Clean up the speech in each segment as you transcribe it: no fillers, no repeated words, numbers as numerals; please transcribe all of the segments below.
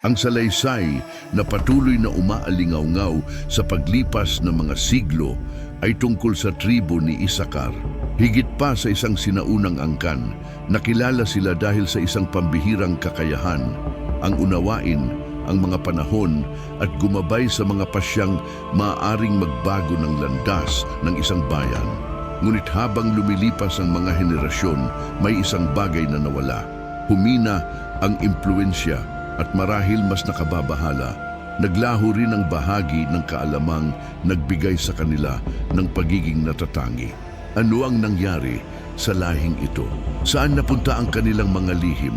Ang salaysay na patuloy na umaalingaw-ngaw sa paglipas ng mga siglo ay tungkol sa tribo ni Isakar. Higit pa sa isang sinaunang angkan, nakilala sila dahil sa isang pambihirang kakayahan, ang unawain ang mga panahon at gumabay sa mga pasyang maaaring magbago ng landas ng isang bayan. Ngunit habang lumilipas ang mga henerasyon, may isang bagay na nawala. Humina ang impluensya at marahil mas nakababahala. Naglaho rin ang bahagi ng kaalamang nagbigay sa kanila ng pagiging natatangi. Ano ang nangyari sa lahing ito? Saan napunta ang kanilang mga lihim?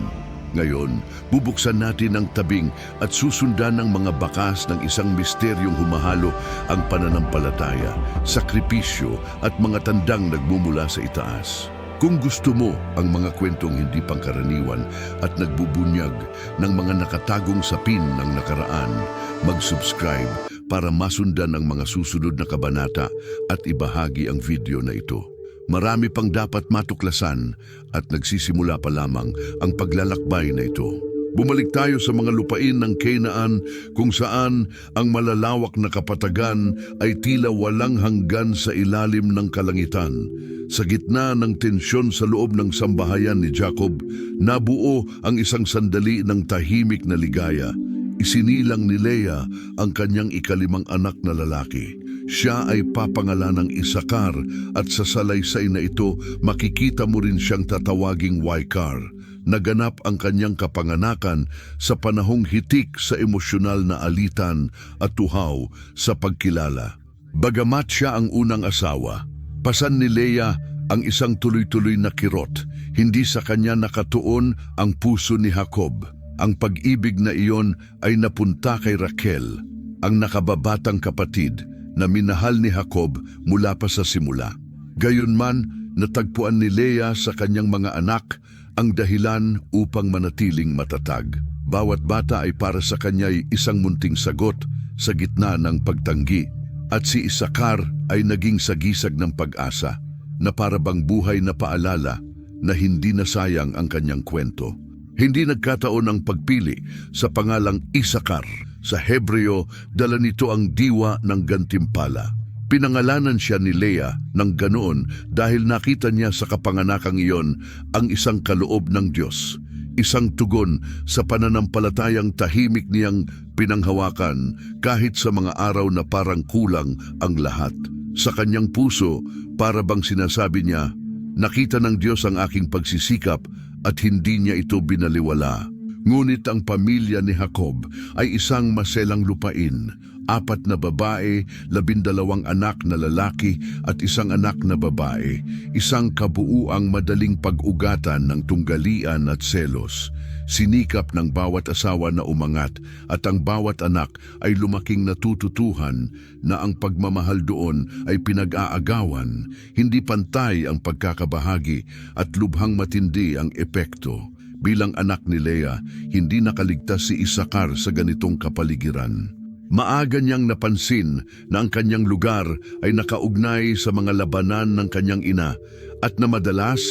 Ngayon, bubuksan natin ang tabing at susundan ng mga bakas ng isang misteryong humahalo ang pananampalataya, sakripisyo at mga tandang nagmumula sa itaas. Kung gusto mo ang mga kwentong hindi pangkaraniwan at nagbubunyag ng mga nakatagong sapin ng nakaraan, mag-subscribe para masundan ang mga susunod na kabanata at ibahagi ang video na ito. Marami pang dapat matuklasan at nagsisimula pa lamang ang paglalakbay na ito. Bumalik tayo sa mga lupain ng Canaan kung saan ang malalawak na kapatagan ay tila walang hanggan sa ilalim ng kalangitan. Sa gitna ng tensyon sa loob ng sambahayan ni Jacob, nabuo ang isang sandali ng tahimik na ligaya. Isinilang ni Leah ang kanyang ikalimang anak na lalaki. Siya ay papangalanang Isakar at sa salaysay na ito makikita mo rin siyang tatawaging Waikar. Naganap ang kanyang kapanganakan sa panahong hitik sa emosyonal na alitan at tuhaw sa pagkilala. Bagamat siya ang unang asawa, pasan ni Leah ang isang tuloy-tuloy na kirot. Hindi sa kanya nakatuon ang puso ni Jacob. Ang pag-ibig na iyon ay napunta kay Raquel, ang nakababatang kapatid na minahal ni Jacob mula pa sa simula. Gayunman, natagpuan ni Leah sa kanyang mga anak ang dahilan upang manatiling matatag. Bawat bata ay para sa kanya'y isang munting sagot sa gitna ng pagtanggi. At si Isakar ay naging sagisag ng pag-asa na para bang buhay na paalala na hindi nasayang ang kanyang kwento. Hindi nagkataon ang pagpili sa pangalang Isakar. Sa Hebreo, dala nito ang diwa ng gantimpala. Pinangalanan siya ni Leah ng ganoon dahil nakita niya sa kapanganakang iyon ang isang kaloob ng Diyos. Isang tugon sa pananampalatayang tahimik niyang pinanghawakan kahit sa mga araw na parang kulang ang lahat. Sa kanyang puso, para bang sinasabi niya, nakita ng Diyos ang aking pagsisikap at hindi niya ito binaliwala. Ngunit ang pamilya ni Jacob ay isang maselang lupain. 4 na babae, 12 anak na lalaki at isang anak na babae. Isang kabuuang madaling pag-ugatan ng tunggalian at selos. Sinikap ng bawat asawa na umangat at ang bawat anak ay lumaking natututuhan na ang pagmamahal doon ay pinag-aagawan. Hindi pantay ang pagkakabahagi at lubhang matindi ang epekto. Bilang anak ni Leah, hindi nakaligtas si Isakar sa ganitong kapaligiran. Maaga niyang napansin na ang kanyang lugar ay nakaugnay sa mga labanan ng kanyang ina at na madalas,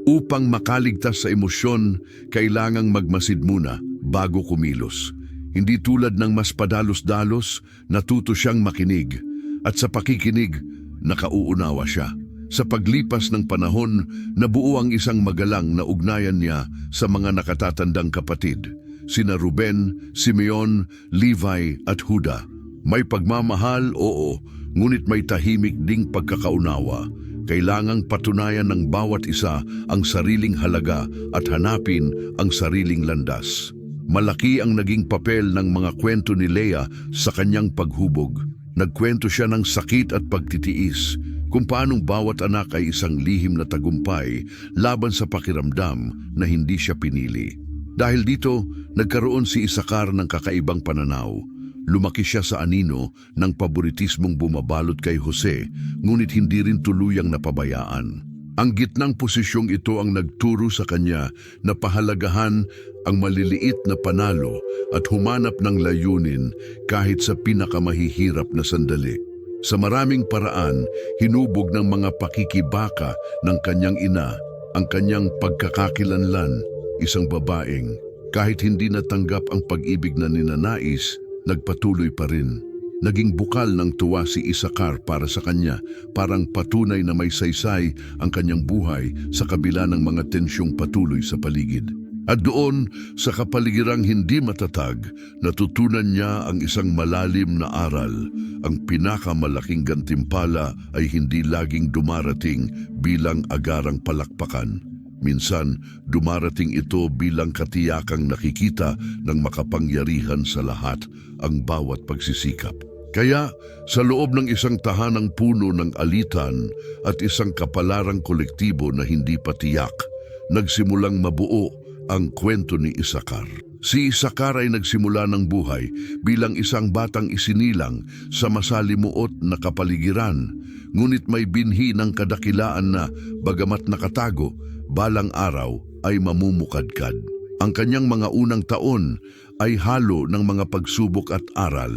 upang makaligtas sa emosyon, kailangang magmasid muna bago kumilos. Hindi tulad ng mas padalos-dalos, natuto siyang makinig at sa pakikinig, nakauunawa siya. Sa paglipas ng panahon, nabuo ang isang magalang na ugnayan niya sa mga nakatatandang kapatid. Sina Ruben, Simeon, Levi at Huda. May pagmamahal, oo, ngunit may tahimik ding pagkakaunawa. Kailangang patunayan ng bawat isa ang sariling halaga at hanapin ang sariling landas. Malaki ang naging papel ng mga kwento ni Leah sa kanyang paghubog. Nagkwento siya ng sakit at pagtitiis, kung paanong bawat anak ay isang lihim na tagumpay laban sa pakiramdam na hindi siya pinili. Dahil dito, nagkaroon si Isakar ng kakaibang pananaw. Lumaki siya sa anino ng paboritismong bumabalot kay Jose, ngunit hindi rin tuluyang napabayaan. Ang gitnang posisyong ito ang nagturo sa kanya na pahalagahan ang maliliit na panalo at humanap ng layunin kahit sa pinakamahihirap na sandali. Sa maraming paraan, hinubog ng mga pakikibaka ng kanyang ina ang kanyang pagkakakilanlan, isang babaeng Kahit hindi natanggap ang pag-ibig na ninanais, nagpatuloy pa rin. Naging bukal ng tuwa si Isakar para sa kanya, parang patunay na may saysay ang kanyang buhay sa kabila ng mga tensyong patuloy sa paligid. At doon, sa kapaligirang hindi matatag, natutunan niya ang isang malalim na aral. Ang pinakamalaking gantimpala ay hindi laging dumarating bilang agarang palakpakan. Minsan, dumarating ito bilang katiyakang nakikita ng makapangyarihan sa lahat ang bawat pagsisikap. Kaya, sa loob ng isang tahanang puno ng alitan at isang kapalarang kolektibo na hindi patiyak, nagsimulang mabuo ang kwento ni Isakar. Si Isakar ay nagsimula ng buhay bilang isang batang isinilang sa masalimuot na kapaligiran, ngunit may binhi ng kadakilaan na bagamat nakatago, balang araw ay mamumukadkad. Ang kanyang mga unang taon ay halo ng mga pagsubok at aral,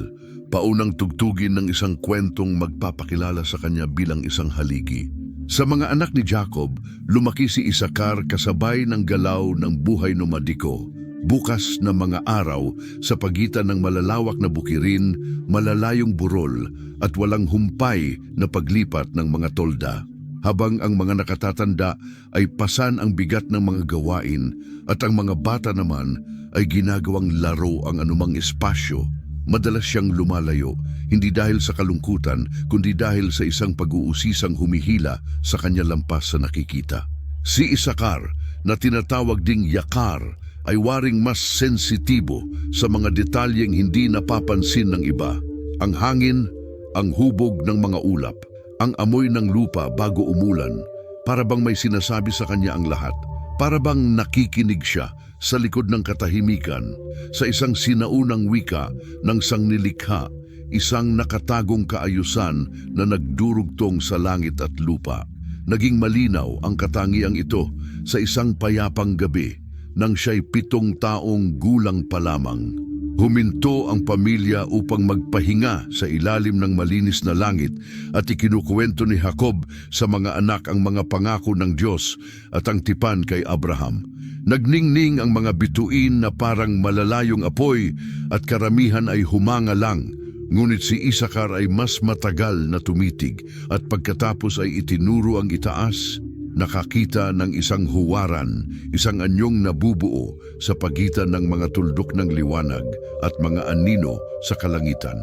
paunang tugtugin ng isang kwentong magpapakilala sa kanya bilang isang haligi. Sa mga anak ni Jacob, lumaki si Isakar kasabay ng galaw ng buhay nomadiko, bukas na mga araw sa pagitan ng malalawak na bukirin, malalayong burol at walang humpay na paglipat ng mga tolda. Habang ang mga nakatatanda ay pasan ang bigat ng mga gawain at ang mga bata naman ay ginagawang laro ang anumang espasyo. Madalas siyang lumalayo, hindi dahil sa kalungkutan, kundi dahil sa isang pag-uusisang humihila sa kanya lampas sa nakikita. Si Isakar, na tinatawag ding Yakar, ay waring mas sensitibo sa mga detalyeng hindi napapansin ng iba. Ang hangin, ang hubog ng mga ulap, ang amoy ng lupa bago umulan, para bang may sinasabi sa kanya ang lahat. Para bang nakikinig siya sa likod ng katahimikan, sa isang sinaunang wika ng sangnilikha, isang nakatagong kaayusan na nagdurugtong sa langit at lupa. Naging malinaw ang katangiang ito sa isang payapang gabi nang siya'y 7 taong gulang pa lamang. Huminto ang pamilya upang magpahinga sa ilalim ng malinis na langit at ikinukwento ni Jacob sa mga anak ang mga pangako ng Diyos at ang tipan kay Abraham. Nagningning ang mga bituin na parang malalayong apoy at karamihan ay humanga lang. Ngunit si Isakar ay mas matagal na tumitig at pagkatapos ay itinuro ang itaas. Nakakita ng isang huwaran, isang anyong nabubuo sa pagitan ng mga tuldok ng liwanag at mga anino sa kalangitan.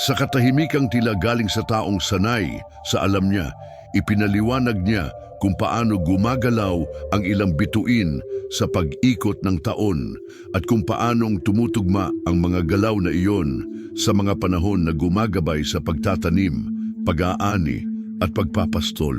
Sa katahimikang tila galing sa taong sanay sa alam niya, ipinaliwanag niya kung paano gumagalaw ang ilang bituin sa pag-ikot ng taon at kung paanong tumutugma ang mga galaw na iyon sa mga panahon na gumagabay sa pagtatanim, pag-aani at pagpapastol.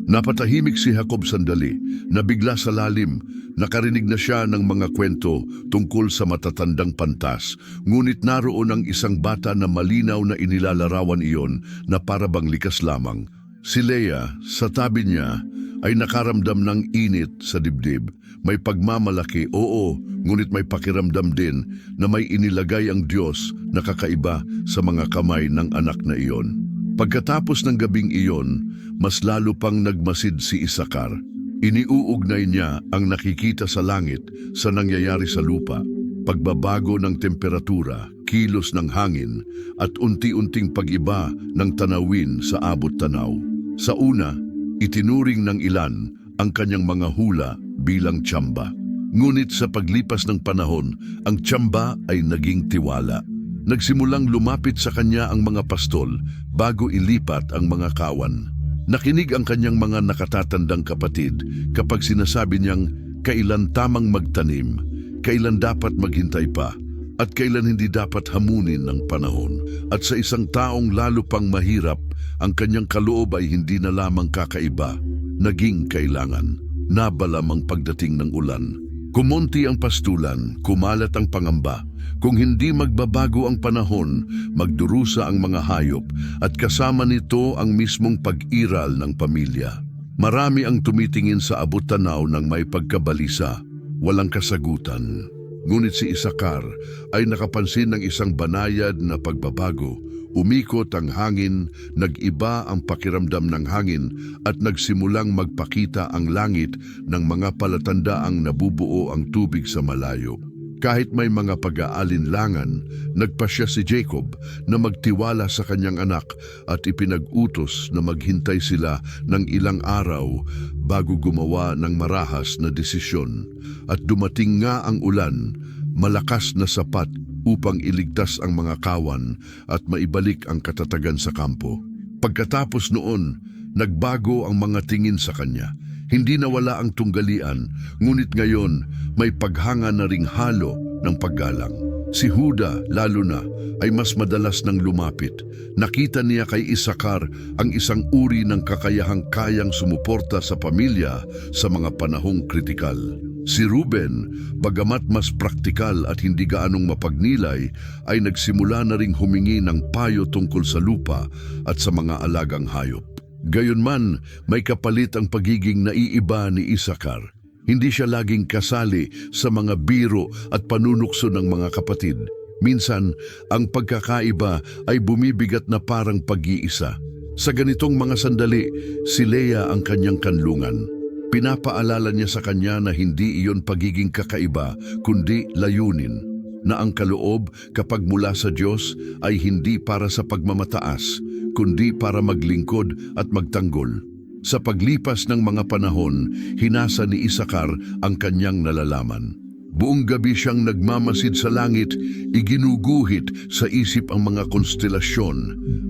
Napatahimik si Jacob sandali, nabigla sa lalim, nakarinig na siya ng mga kwento tungkol sa matatandang pantas, ngunit naroon ang isang bata na malinaw na inilalarawan iyon na parabang likas lamang. Si Leah, sa tabi niya, ay nakaramdam ng init sa dibdib. May pagmamalaki, oo, ngunit may pakiramdam din na may inilagay ang Diyos na kakaiba sa mga kamay ng anak na iyon. Pagkatapos ng gabing iyon, mas lalo pang nagmasid si Isakar. Iniuugnay niya ang nakikita sa langit sa nangyayari sa lupa, pagbabago ng temperatura, kilos ng hangin, at unti-unting pag-iba ng tanawin sa abot tanaw. Sa una, itinuring ng ilan ang kanyang mga hula bilang tsamba. Ngunit sa paglipas ng panahon, ang tsamba ay naging tiwala. Nagsimulang lumapit sa kanya ang mga pastol bago ilipat ang mga kawan. Nakinig ang kanyang mga nakatatandang kapatid kapag sinasabi niyang kailan tamang magtanim, kailan dapat maghintay pa, at kailan hindi dapat hamunin ng panahon. At sa isang taong lalo pang mahirap, ang kanyang kaloob ay hindi na lamang kakaiba, naging kailangan. Nabalam ang pagdating ng ulan. Kumonti ang pastulan, kumalat ang pangamba. Kung hindi magbabago ang panahon, magdurusa ang mga hayop at kasama nito ang mismong pag-iral ng pamilya. Marami ang tumitingin sa abot tanaw ng may pagkabalisa, walang kasagutan. Ngunit si Isakar ay nakapansin ng isang banayad na pagbabago. Umikot ang hangin, nag-iba ang pakiramdam ng hangin at nagsimulang magpakita ang langit ng mga palatandaang nabubuo ang tubig sa malayo. Kahit may mga pag-aalinlangan, nagpasya si Jacob na magtiwala sa kanyang anak at ipinag-utos na maghintay sila ng ilang araw bago gumawa ng marahas na desisyon. At dumating nga ang ulan, malakas na sapat upang iligtas ang mga kawan at maibalik ang katatagan sa kampo. Pagkatapos noon, nagbago ang mga tingin sa kanya. Hindi nawala ang tunggalian, ngunit ngayon may paghanga na ring halo ng paggalang. Si Huda, lalo na, ay mas madalas nang lumapit. Nakita niya kay Isakar ang isang uri ng kakayahang kayang sumuporta sa pamilya sa mga panahong kritikal. Si Ruben, bagamat mas praktikal at hindi gaanong mapagnilay, ay nagsimula na ring humingi ng payo tungkol sa lupa at sa mga alagang hayop. Gayunman, may kapalit ang pagiging naiiba ni Isakar. Hindi siya laging kasali sa mga biro at panunukso ng mga kapatid. Minsan, ang pagkakaiba ay bumibigat na parang pag-iisa. Sa ganitong mga sandali, si Leah ang kanyang kanlungan. Pinapaalala niya sa kanya na hindi iyon pagiging kakaiba, kundi layunin. Na ang kaloob kapag mula sa Diyos ay hindi para sa pagmamataas, kundi para maglingkod at magtanggol. Sa paglipas ng mga panahon, hinasa ni Isakar ang kanyang nalalaman. Buong gabi siyang nagmamasid sa langit, iginuguhit sa isip ang mga konstelasyon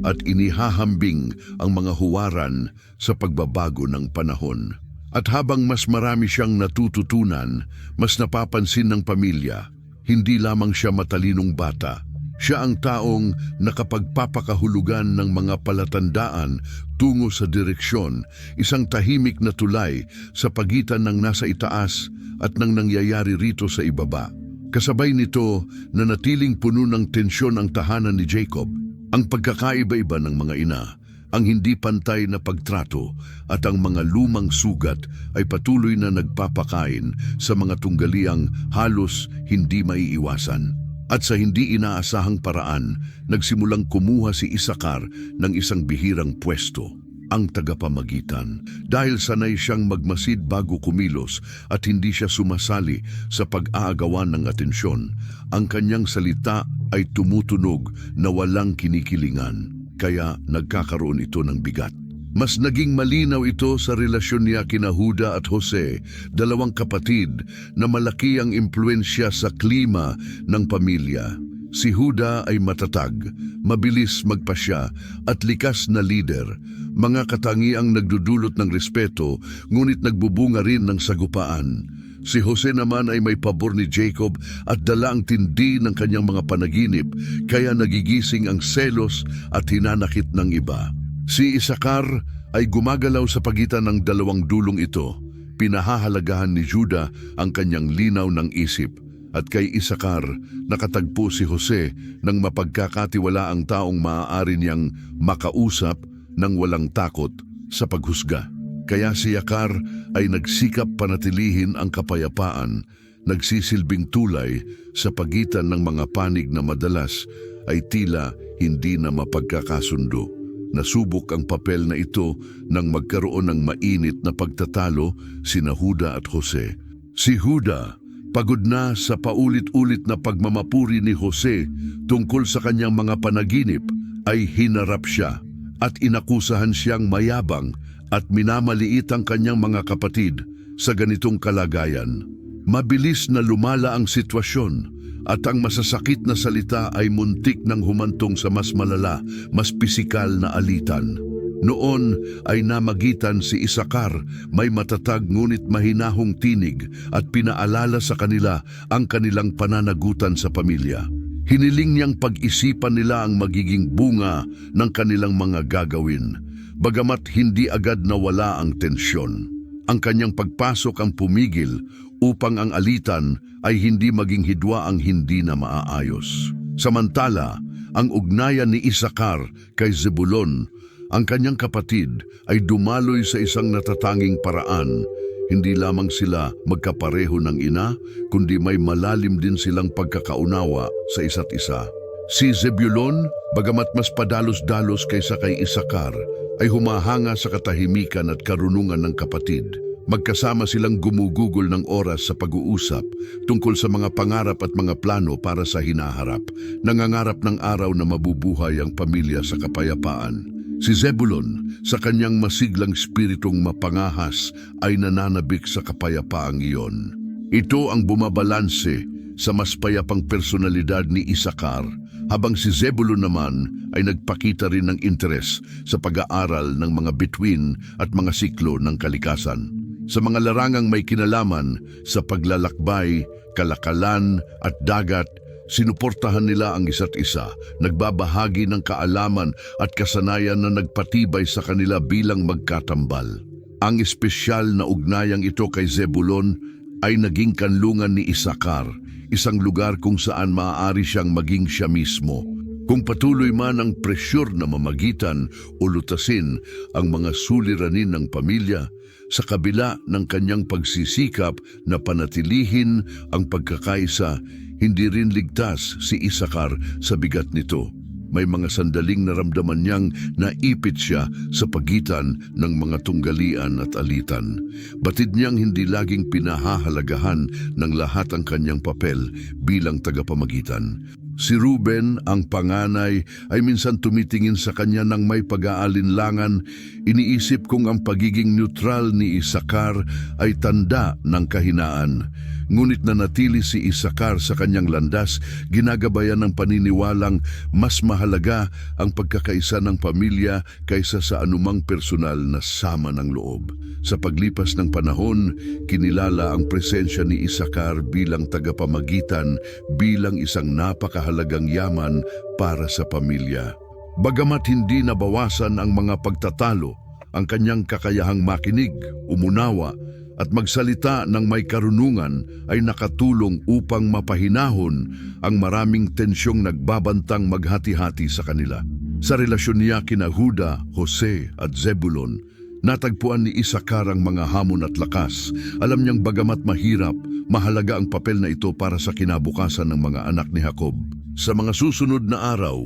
at inihahambing ang mga huwaran sa pagbabago ng panahon. At habang mas marami siyang natututunan, mas napapansin ng pamilya, hindi lamang siya matalinong bata. Siya ang taong nakapagpapakahulugan ng mga palatandaan tungo sa direksyon, isang tahimik na tulay sa pagitan ng nasa itaas at ng nangyayari rito sa ibaba. Kasabay nito, nanatiling puno ng tensyon ang tahanan ni Jacob, ang pagkakaiba-iba ng mga ina, ang hindi pantay na pagtrato at ang mga lumang sugat ay patuloy na nagpapakain sa mga tunggaliang halos hindi maiiwasan. At sa hindi inaasahang paraan, nagsimulang kumuha si Isakar ng isang bihirang pwesto, ang tagapamagitan. Dahil sanay siyang magmasid bago kumilos at hindi siya sumasali sa pag-aagawan ng atensyon, ang kanyang salita ay tumutunog na walang kinikilingan, kaya nagkakaroon ito ng bigat. Mas naging malinaw ito sa relasyon niya kina Huda at Jose, dalawang kapatid na malaki ang impluensya sa klima ng pamilya. Si Huda ay matatag, mabilis magpasya at likas na lider, mga katangiang nagdudulot ng respeto ngunit nagbubunga rin ng sagupaan. Si Jose naman ay may pabor ni Jacob at dala ang tindi ng kanyang mga panaginip, kaya nagigising ang selos at hinanakit ng iba. Si Isakar ay gumagalaw sa pagitan ng dalawang dulong ito. Pinahahalagahan ni Juda ang kanyang linaw ng isip. At kay Isakar, nakatagpo si Jose ng mapagkakatiwalaang taong maaari niyang makausap ng walang takot sa paghusga. Kaya si Yakar ay nagsikap panatilihin ang kapayapaan, nagsisilbing tulay sa pagitan ng mga panig na madalas ay tila hindi na mapagkakasundo. Nasubok ang papel na ito nang magkaroon ng mainit na pagtatalo sina Huda at Jose. Si Huda, pagod na sa paulit-ulit na pagmamapuri ni Jose tungkol sa kanyang mga panaginip, ay hinarap siya at inakusahan siyang mayabang at minamaliit ang kanyang mga kapatid sa ganitong kalagayan. Mabilis na lumala ang sitwasyon at ang masasakit na salita ay muntik nang humantong sa mas malala, mas pisikal na alitan. Noon ay namagitan si Isakar, may matatag ngunit mahinahong tinig at pinaalala sa kanila ang kanilang pananagutan sa pamilya. Hiniling niyang pag-isipan nila ang magiging bunga ng kanilang mga gagawin, bagamat hindi agad nawala ang tensyon. Ang kanyang pagpasok ang pumigil upang ang alitan ay hindi maging hidwa ang hindi na maaayos. Samantala, ang ugnayan ni Isakar kay Zebulon, ang kanyang kapatid, ay dumaloy sa isang natatanging paraan. Hindi lamang sila magkapareho ng ina, kundi may malalim din silang pagkakaunawa sa isa't isa. Si Zebulon, bagamat mas padalos-dalos kaysa kay Isakar, ay humahanga sa katahimikan at karunungan ng kapatid. Magkasama silang gumugugol ng oras sa pag-uusap tungkol sa mga pangarap at mga plano para sa hinaharap. Nangangarap ng araw na mabubuhay ang pamilya sa kapayapaan. Si Zebulon, sa kanyang masiglang spiritong mapangahas, ay nananabik sa kapayapaang iyon. Ito ang bumabalanse sa mas payapang personalidad ni Isakar, habang si Zebulon naman ay nagpakita rin ng interes sa pag-aaral ng mga bituin at mga siklo ng kalikasan. Sa mga larangang may kinalaman sa paglalakbay, kalakalan at dagat, sinuportahan nila ang isa't isa, nagbabahagi ng kaalaman at kasanayan na nagpatibay sa kanila bilang magkatambal. Ang espesyal na ugnayang ito kay Zebulon ay naging kanlungan ni Isakar, isang lugar kung saan maaari siyang maging siya mismo. Kung patuloy man ang presyur na mamagitan o lutasin ang mga suliranin ng pamilya, sa kabila ng kanyang pagsisikap na panatilihin ang pagkakaisa, hindi rin ligtas si Isakar sa bigat nito. May mga sandaling naramdaman niyang naipit siya sa pagitan ng mga tunggalian at alitan. Batid niyang hindi laging pinahahalagahan ng lahat ang kanyang papel bilang tagapamagitan. Si Ruben, ang panganay, ay minsan tumitingin sa kanya ng may pag-aalinlangan. Iniisip kung ang pagiging neutral ni Isakar ay tanda ng kahinaan. Ngunit nanatili si Isakar sa kanyang landas, ginagabayan ng paniniwalang mas mahalaga ang pagkakaisa ng pamilya kaysa sa anumang personal na sama ng loob. Sa paglipas ng panahon, kinilala ang presensya ni Isakar bilang tagapamagitan, bilang isang napakahalagang yaman para sa pamilya. Bagamat hindi nabawasan ang mga pagtatalo, ang kanyang kakayahang makinig, umunawa, at magsalita ng may karunungan ay nakatulong upang mapahinahon ang maraming tensyong nagbabantang maghati-hati sa kanila. Sa relasyon niya kina Huda, Jose at Zebulon, natagpuan ni Isakar ang mga hamon at lakas. Alam niyang bagamat mahirap, mahalaga ang papel na ito para sa kinabukasan ng mga anak ni Jacob. Sa mga susunod na araw,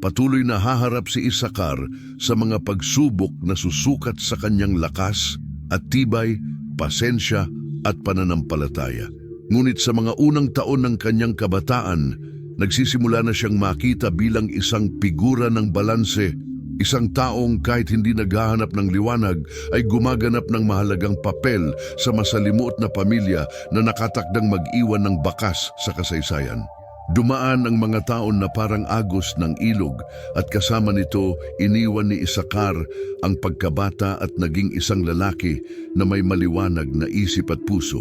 patuloy na haharap si Isakar sa mga pagsubok na susukat sa kanyang lakas at tibay, pasensya at pananampalataya. Ngunit sa mga unang taon ng kanyang kabataan, nagsisimula na siyang makita bilang isang figura ng balanse, isang taong kahit hindi naghahanap ng liwanag ay gumaganap ng mahalagang papel sa masalimuot na pamilya na nakatakdang mag-iwan ng bakas sa kasaysayan. Dumaan ang mga taon na parang agos ng ilog at kasama nito iniwan ni Isakar ang pagkabata at naging isang lalaki na may maliwanag na isip at puso.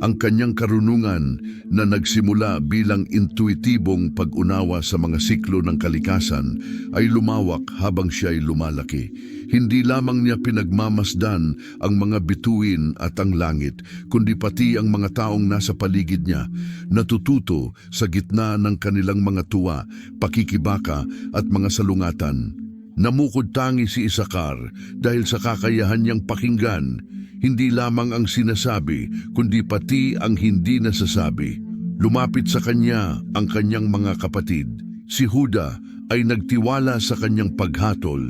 Ang kanyang karunungan na nagsimula bilang intuitibong pag-unawa sa mga siklo ng kalikasan ay lumawak habang siya ay lumalaki. Hindi lamang niya pinagmamasdan ang mga bituin at ang langit, kundi pati ang mga taong nasa paligid niya, natututo sa gitna ng kanilang mga tuwa, pakikibaka at mga salungatan. Namukod tangi si Isakar dahil sa kakayahan niyang pakinggan, hindi lamang ang sinasabi, kundi pati ang hindi nasasabi. Lumapit sa kanya ang kanyang mga kapatid. Si Huda ay nagtiwala sa kanyang paghatol,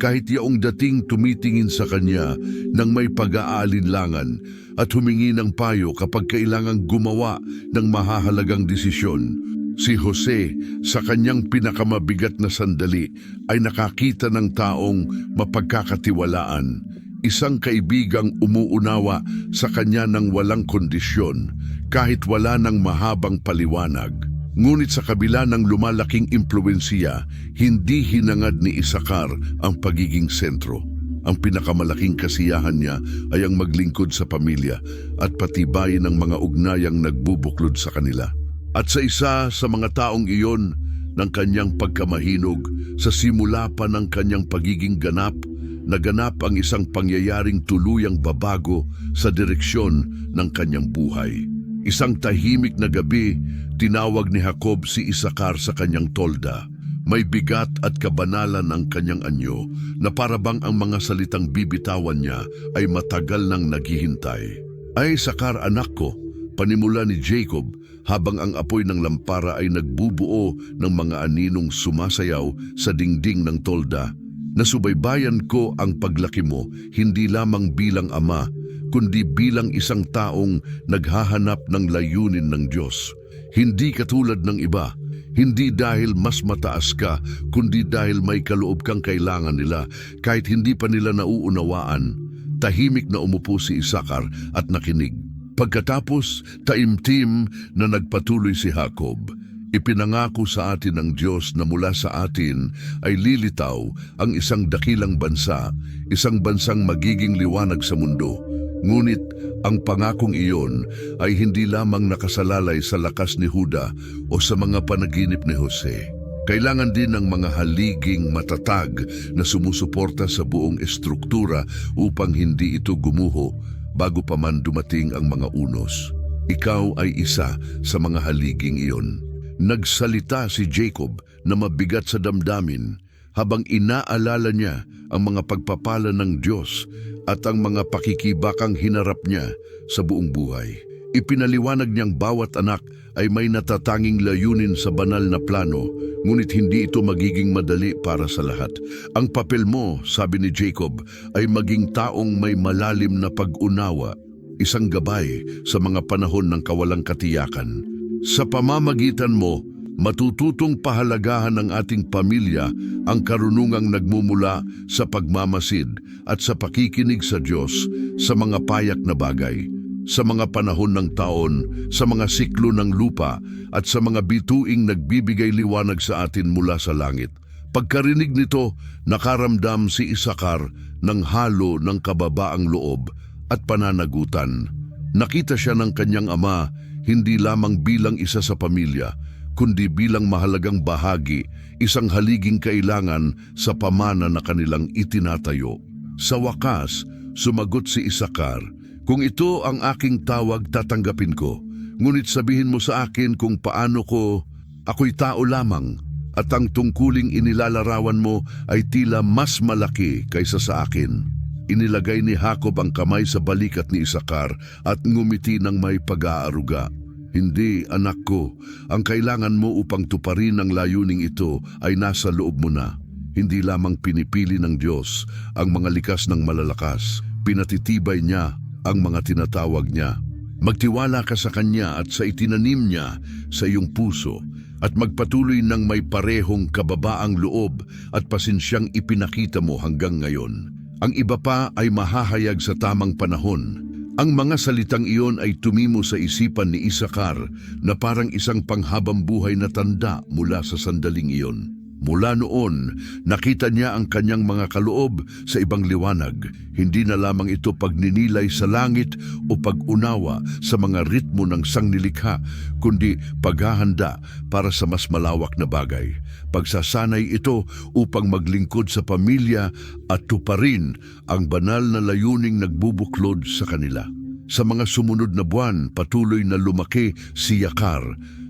kahit yaong dating tumitingin sa kanya ng may pag-aalinlangan at humingi ng payo kapag kailangang gumawa ng mahahalagang desisyon. Si Jose, sa kanyang pinakamabigat na sandali, ay nakakita ng taong mapagkakatiwalaan, isang kaibigang umuunawa sa kanya ng walang kondisyon, kahit wala ng mahabang paliwanag. Ngunit sa kabila ng lumalaking impluwensiya, hindi hinangad ni Isakar ang pagiging sentro. Ang pinakamalaking kasiyahan niya ay ang maglingkod sa pamilya at patibayin ang mga ugnayang nagbubuklod sa kanila. At sa isa sa mga taong iyon ng kanyang pagkamahinog, sa simula pa ng kanyang pagiging ganap, naganap ang isang pangyayaring tuluyang babago sa direksyon ng kanyang buhay. Isang tahimik na gabi, tinawag ni Jacob si Isakar sa kanyang tolda. May bigat at kabanalan ang kanyang anyo na parabang ang mga salitang bibitawan niya ay matagal nang naghihintay. "Ay Isakar, anak ko," panimula ni Jacob habang ang apoy ng lampara ay nagbubuo ng mga aninong sumasayaw sa dingding ng tolda. "Nasubaybayan ko ang paglaki mo hindi lamang bilang ama, kundi bilang isang taong naghahanap ng layunin ng Diyos. Hindi katulad ng iba, hindi dahil mas mataas ka, kundi dahil may kaloob kang kailangan nila kahit hindi pa nila nauunawaan. Tahimik na umupo si Isakar at nakinig. Pagkatapos, taimtim na nagpatuloy si Jacob. Ipinangako sa atin ng Diyos na mula sa atin ay lilitaw ang isang dakilang bansa, isang bansang magiging liwanag sa mundo. Ngunit ang pangakong iyon ay hindi lamang nakasalalay sa lakas ni Juda o sa mga panaginip ni Jose. Kailangan din ng mga haliging matatag na sumusuporta sa buong estruktura upang hindi ito gumuho bago pa man dumating ang mga unos. Ikaw ay isa sa mga haliging iyon. Nagsalita si Jacob na mabigat sa damdamin habang inaalala niya ang mga pagpapala ng Diyos at ang mga pakikibakang hinarap niya sa buong buhay. Ipinaliwanag niyang bawat anak ay may natatanging layunin sa banal na plano, ngunit hindi ito magiging madali para sa lahat. Ang papel mo, sabi ni Jacob, ay maging taong may malalim na pag-unawa, isang gabay sa mga panahon ng kawalang katiyakan. Sa pamamagitan mo, matututong pahalagahan ng ating pamilya ang karunungang nagmumula sa pagmamasid at sa pakikinig sa Diyos sa mga payak na bagay, sa mga panahon ng taon, sa mga siklo ng lupa at sa mga bituing nagbibigay liwanag sa atin mula sa langit. Pagkarinig nito, nakaramdam si Isakar ng halo ng kababaang loob at pananagutan. Nakita siya ng kanyang ama hindi lamang bilang isa sa pamilya, kundi bilang mahalagang bahagi, isang haliging kailangan sa pamana na kanilang itinatayo. Sa wakas, sumagot si Isakar, "Kung ito ang aking tawag, tatanggapin ko. Ngunit sabihin mo sa akin kung paano ako'y tao lamang, at ang tungkuling inilalarawan mo ay tila mas malaki kaysa sa akin." Inilagay ni Jacob ang kamay sa balikat ni Isakar at ngumiti ng may pag-aaruga. "Hindi, anak ko. Ang kailangan mo upang tuparin ang layuning ito ay nasa loob mo na. Hindi lamang pinipili ng Diyos ang mga likas ng malalakas. Pinatitibay niya ang mga tinatawag niya. Magtiwala ka sa Kanya at sa itinanim niya sa iyong puso at magpatuloy ng may parehong kababaang loob at pasensyang ipinakita mo hanggang ngayon. Ang iba pa ay mahahayag sa tamang panahon." Ang mga salitang iyon ay tumimo sa isipan ni Isakar na parang isang panghabang buhay na tanda mula sa sandaling iyon. Mula noon, nakita niya ang kanyang mga kaloob sa ibang liwanag. Hindi na lamang ito pagninilay sa langit o pag-unawa sa mga ritmo ng sangnilikha, kundi paghahanda para sa mas malawak na bagay. Pagsasanay ito upang maglingkod sa pamilya at tuparin ang banal na layuning nagbubuklod sa kanila. Sa mga sumunod na buwan, patuloy na lumaki si Yakar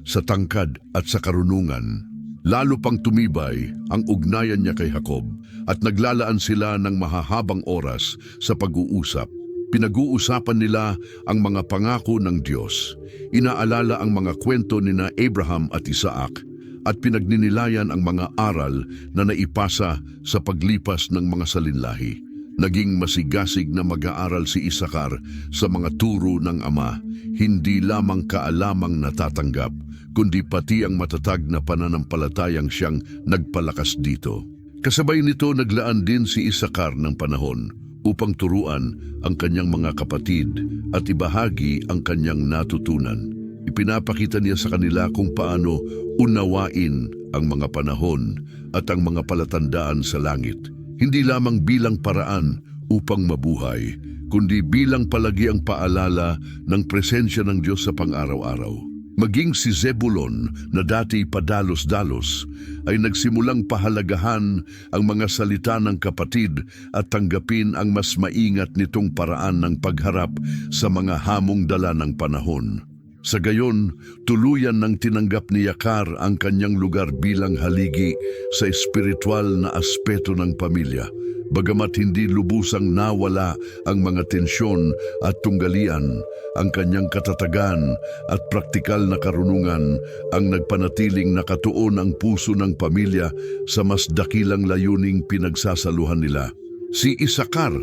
sa tangkad at sa karunungan. Lalo pang tumibay ang ugnayan niya kay Jacob at naglalaan sila ng mahahabang oras sa pag-uusap. Pinag-uusapan nila ang mga pangako ng Diyos. Inaalala ang mga kwento ni na Abraham at Isaac at pinagninilayan ang mga aral na naipasa sa paglipas ng mga salinlahi. Naging masigasig na mag-aaral si Isakar sa mga turo ng ama, hindi lamang kaalamang natatanggap, kundi pati ang matatag na pananampalatayang siyang nagpalakas dito. Kasabay nito naglaan din si Isakar ng panahon upang turuan ang kanyang mga kapatid at ibahagi ang kanyang natutunan. Ipinapakita niya sa kanila kung paano unawain ang mga panahon at ang mga palatandaan sa langit. Hindi lamang bilang paraan upang mabuhay, kundi bilang palagi ang paalala ng presensya ng Diyos sa pang-araw-araw. Maging si Zebulon na dati padalos-dalos ay nagsimulang pahalagahan ang mga salita ng kapatid at tanggapin ang mas maingat nitong paraan ng pagharap sa mga hamong dala ng panahon. Sa gayon, tuluyan ng tinanggap ni Yakar ang kanyang lugar bilang haligi sa espiritual na aspeto ng pamilya. Bagamat hindi lubusang nawala ang mga tensyon at tunggalian, ang kanyang katatagan at praktikal na karunungan ang nagpanatiling nakatuon ang puso ng pamilya sa mas dakilang layuning pinagsasaluhan nila. Si Isakar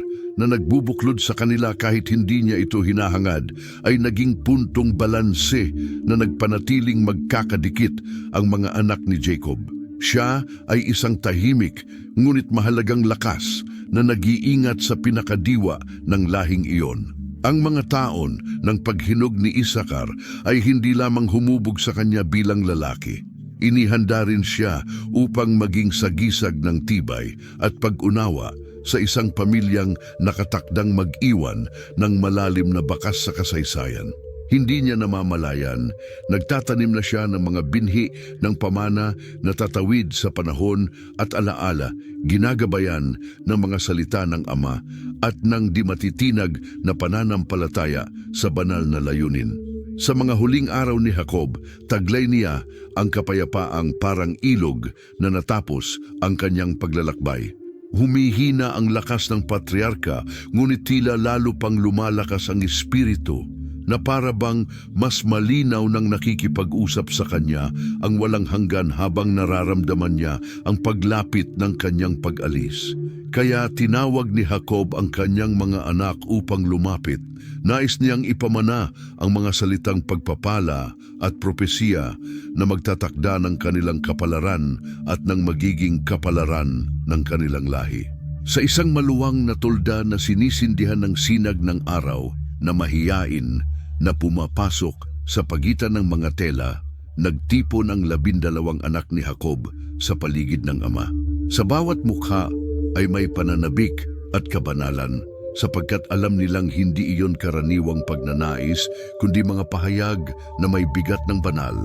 na nagbubuklod sa kanila kahit hindi niya ito hinahangad ay naging puntong balanse na nagpanatiling magkakadikit ang mga anak ni Jacob. Siya ay isang tahimik ngunit mahalagang lakas na nag-iingat sa pinakadiwa ng lahing iyon. Ang mga taon ng paghinog ni Isakar ay hindi lamang humubog sa kanya bilang lalaki. Inihanda rin siya upang maging sagisag ng tibay at pag-unawa sa isang pamilyang nakatakdang mag-iwan ng malalim na bakas sa kasaysayan. Hindi niya namamalayan, nagtatanim na siya ng mga binhi ng pamana na tatawid sa panahon at alaala, ginagabayan ng mga salita ng Ama at ng di matitinag na pananampalataya sa banal na layunin. Sa mga huling araw ni Jacob, taglay niya ang kapayapaang parang ilog na natapos ang kanyang paglalakbay. Humihina ang lakas ng patriarka, ngunit tila lalo pang lumalakas ang espiritu na para bang mas malinaw nang nakikipag-usap sa kanya ang walang hanggan habang nararamdaman niya ang paglapit ng kanyang pag-alis. Kaya tinawag ni Jacob ang kanyang mga anak upang lumapit. Nais niyang ipamana ang mga salitang pagpapala at propesiya na magtatakda ng kanilang kapalaran at ng magiging kapalaran ng kanilang lahi. Sa isang maluwang na tulda na sinisindihan ng sinag ng araw na mahiyain na pumapasok sa pagitan ng mga tela, nagtipon ang 12 anak ni Jacob sa paligid ng ama. Sa bawat mukha ay may pananabik at kabanalan, sapagkat alam nilang hindi iyon karaniwang pagnanais, kundi mga pahayag na may bigat ng banal.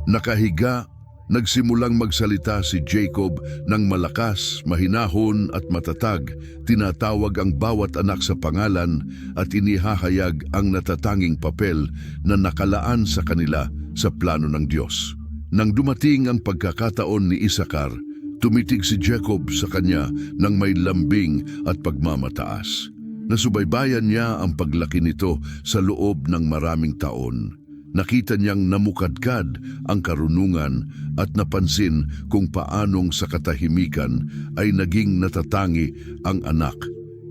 Nakahiga, nagsimulang magsalita si Jacob ng malakas, mahinahon at matatag. Tinatawag ang bawat anak sa pangalan at inihahayag ang natatanging papel na nakalaan sa kanila sa plano ng Diyos. Nang dumating ang pagkakataon ni Isakar, tumitig si Jacob sa kanya ng may lambing at pagmamataas. Nasubaybayan niya ang paglaki nito sa loob ng maraming taon. Nakita niyang namukadkad ang karunungan at napansin kung paanong sa katahimikan ay naging natatangi ang anak,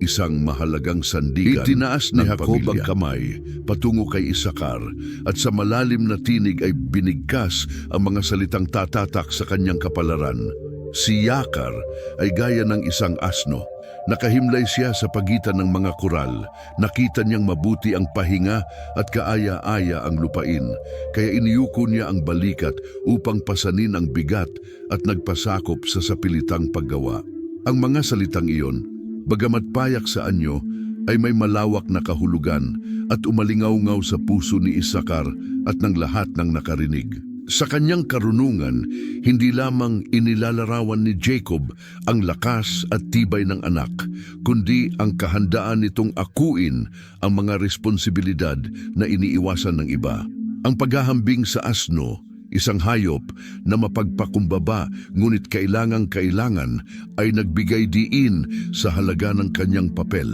isang mahalagang sandigan. Itinaas ni Jacob ang kamay patungo kay Isakar at sa malalim na tinig ay binigkas ang mga salitang tatatak sa kanyang kapalaran. Si Yakar ay gaya ng isang asno. Nakahimlay siya sa pagitan ng mga koral. Nakita niyang mabuti ang pahinga at kaaya-aya ang lupain, kaya iniyuko niya ang balikat upang pasanin ang bigat at nagpasakop sa sapilitang paggawa. Ang mga salitang iyon, bagamat payak sa anyo, ay may malawak na kahulugan at umalingaw-ngaw sa puso ni Isakar at ng lahat ng nakarinig. Sa kanyang karunungan, hindi lamang inilalarawan ni Jacob ang lakas at tibay ng anak, kundi ang kahandaan nitong akuin ang mga responsibilidad na iniiwasan ng iba. Ang paghahambing sa asno, isang hayop na mapagpakumbaba ngunit kailangang-kailangan, ay nagbigay diin sa halaga ng kanyang papel.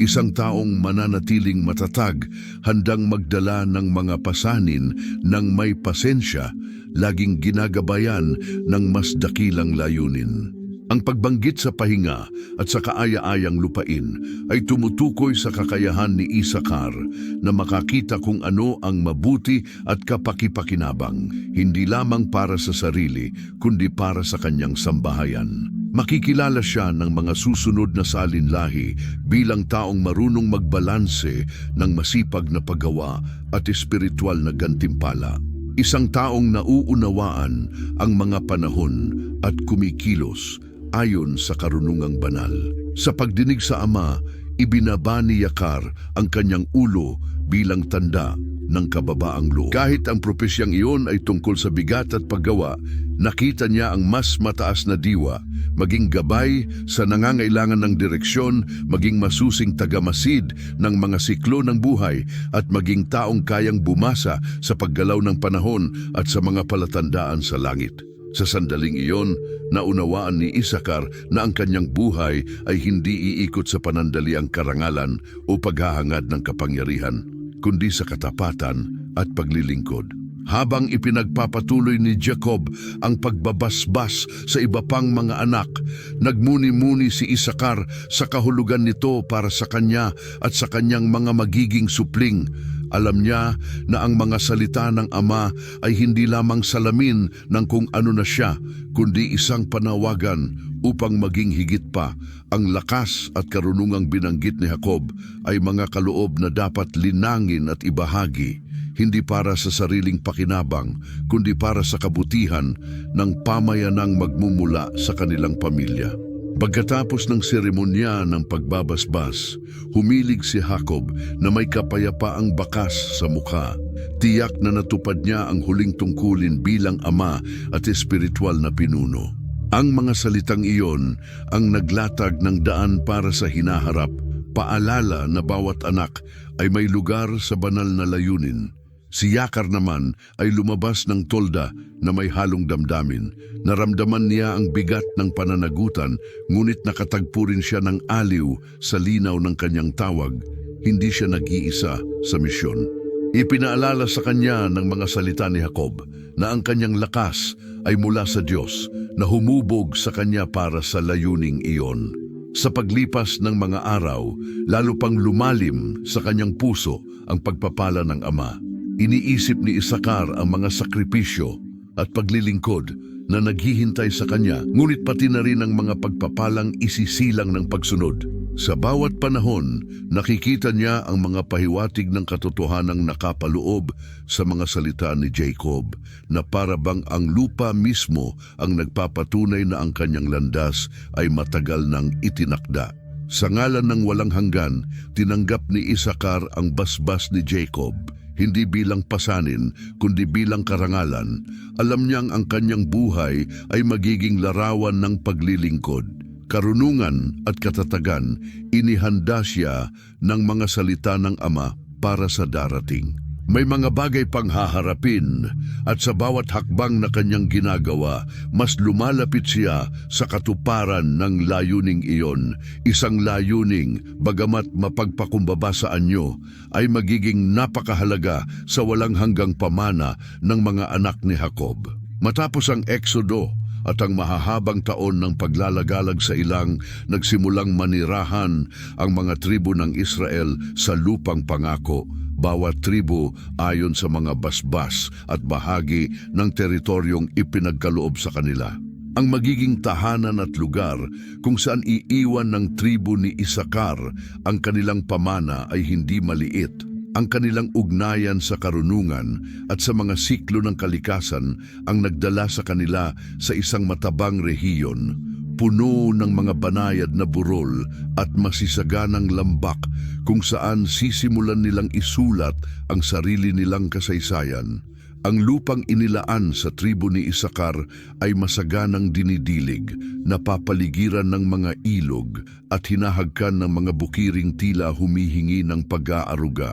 Isang taong mananatiling matatag, handang magdala ng mga pasanin ng may pasensya, laging ginagabayan ng mas dakilang layunin. Ang pagbanggit sa pahinga at sa kaaya-ayang lupain ay tumutukoy sa kakayahan ni Isakar na makakita kung ano ang mabuti at kapakipakinabang, hindi lamang para sa sarili, kundi para sa kanyang sambahayan. Makikilala siya ng mga susunod na salinlahi bilang taong marunong magbalanse ng masipag na paggawa at espiritual na gantimpala. Isang taong nauunawaan ang mga panahon at kumikilos ayon sa karunungang banal. Sa pagdinig sa Ama, ibinaba ni Yakar ang kanyang ulo bilang tanda ng kababaang loob. Kahit ang propesyang iyon ay tungkol sa bigat at paggawa, nakita niya ang mas mataas na diwa, maging gabay sa nangangailangan ng direksyon, maging masusing tagamasid ng mga siklo ng buhay, at maging taong kayang bumasa sa paggalaw ng panahon at sa mga palatandaan sa langit. Sa sandaling iyon, naunawaan ni Isakar na ang kanyang buhay ay hindi iikot sa panandaliang karangalan o paghahangad ng kapangyarihan, kundi sa katapatan at paglilingkod. Habang ipinagpapatuloy ni Jacob ang pagbabasbas sa iba pang mga anak, nagmuni-muni si Isakar sa kahulugan nito para sa kanya at sa kanyang mga magiging supling. Alam niya na ang mga salita ng ama ay hindi lamang salamin ng kung ano na siya, kundi isang panawagan upang maging higit pa. Ang lakas at karunungang binanggit ni Jacob ay mga kaloob na dapat linangin at ibahagi, hindi para sa sariling pakinabang, kundi para sa kabutihan ng pamayanang magmumula sa kanilang pamilya. Pagkatapos ng seremonya ng pagbabasbas, humilig si Jacob na may kapayapaang bakas sa mukha. Tiyak na natupad niya ang huling tungkulin bilang ama at espiritual na pinuno. Ang mga salitang iyon ang naglatag ng daan para sa hinaharap, paalala na bawat anak ay may lugar sa banal na layunin. Si Yakar naman ay lumabas ng tolda na may halong damdamin. Naramdaman niya ang bigat ng pananagutan, ngunit nakatagpo rin siya ng aliw sa linaw ng kanyang tawag. Hindi siya nag-iisa sa misyon. Ipinaalala sa kanya ng mga salita ni Jacob na ang kanyang lakas ay mula sa Diyos na humubog sa kanya para sa layuning iyon. Sa paglipas ng mga araw, lalo pang lumalim sa kanyang puso ang pagpapala ng Ama. Iniisip ni Isakar ang mga sakripisyo at paglilingkod na naghihintay sa kanya, ngunit pati na rin ang mga pagpapalang isisilang ng pagsunod. Sa bawat panahon, nakikita niya ang mga pahiwatig ng katotohanang nakapaloob sa mga salita ni Jacob, na para bang ang lupa mismo ang nagpapatunay na ang kanyang landas ay matagal nang itinakda. Sa ngalan ng walang hanggan, tinanggap ni Isakar ang basbas ni Jacob. Hindi bilang pasanin, kundi bilang karangalan. Alam niyang ang kanyang buhay ay magiging larawan ng paglilingkod. Karunungan at katatagan, inihanda siya ng mga salita ng Ama para sa darating. May mga bagay pang haharapin at sa bawat hakbang na kanyang ginagawa, mas lumalapit siya sa katuparan ng layuning iyon. Isang layuning, bagamat mapagpakumbaba sa anyo, ay magiging napakahalaga sa walang hanggang pamana ng mga anak ni Jacob. Matapos ang Eksodo at ang mahahabang taon ng paglalagalag sa ilang, nagsimulang manirahan ang mga tribo ng Israel sa lupang pangako. Bawat tribo ayon sa mga basbas at bahagi ng teritoryong ipinagkaloob sa kanila. Ang magiging tahanan at lugar kung saan iiwan ng tribo ni Isakar ang kanilang pamana ay hindi maliit. Ang kanilang ugnayan sa karunungan at sa mga siklo ng kalikasan ang nagdala sa kanila sa isang matabang rehiyon, puno ng mga banayad na burol at masisaganang lambak kung saan sisimulan nilang isulat ang sarili nilang kasaysayan. Ang lupang inilaan sa tribo ni Isakar ay masaganang dinidilig, napapaligiran ng mga ilog at hinahagkan ng mga bukiring tila humihingi ng pag-aaruga.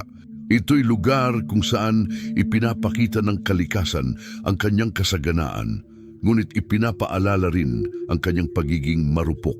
Ito'y lugar kung saan ipinapakita ng kalikasan ang kanyang kasaganaan, ngunit ipinapaalala rin ang kanyang pagiging marupok.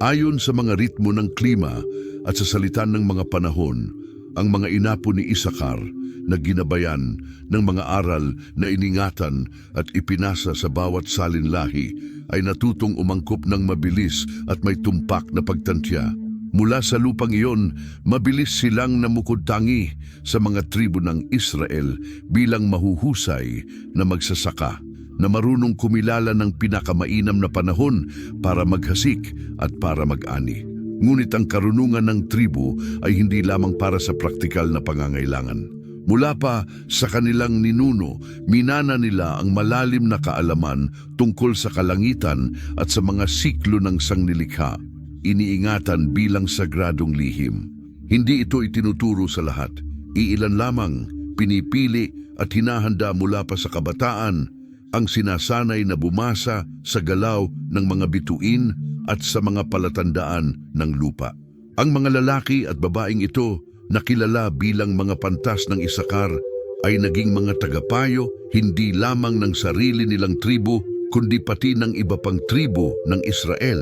Ayon sa mga ritmo ng klima at sa salita ng mga panahon, ang mga inapo ni Isakar na ginabayan ng mga aral na iningatan at ipinasa sa bawat salinlahi ay natutong umangkop ng mabilis at may tumpak na pagtantya. Mula sa lupang iyon, mabilis silang namukod-tangi sa mga tribo ng Israel bilang mahuhusay na magsasaka, na marunong kumilala ng pinakamainam na panahon para maghasik at para mag-ani. Ngunit ang karunungan ng tribo ay hindi lamang para sa praktikal na pangangailangan. Mula pa sa kanilang ninuno, minana nila ang malalim na kaalaman tungkol sa kalangitan at sa mga siklo ng sangnilikha, iniingatan bilang sagradong lihim. Hindi ito itinuturo sa lahat. Iilan lamang, pinipili at hinahanda mula pa sa kabataan, ang sinasanay na bumasa sa galaw ng mga bituin at sa mga palatandaan ng lupa. Ang mga lalaki at babaeng ito, nakilala bilang mga pantas ng Isakar, ay naging mga tagapayo hindi lamang ng sarili nilang tribo, kundi pati ng iba pang tribo ng Israel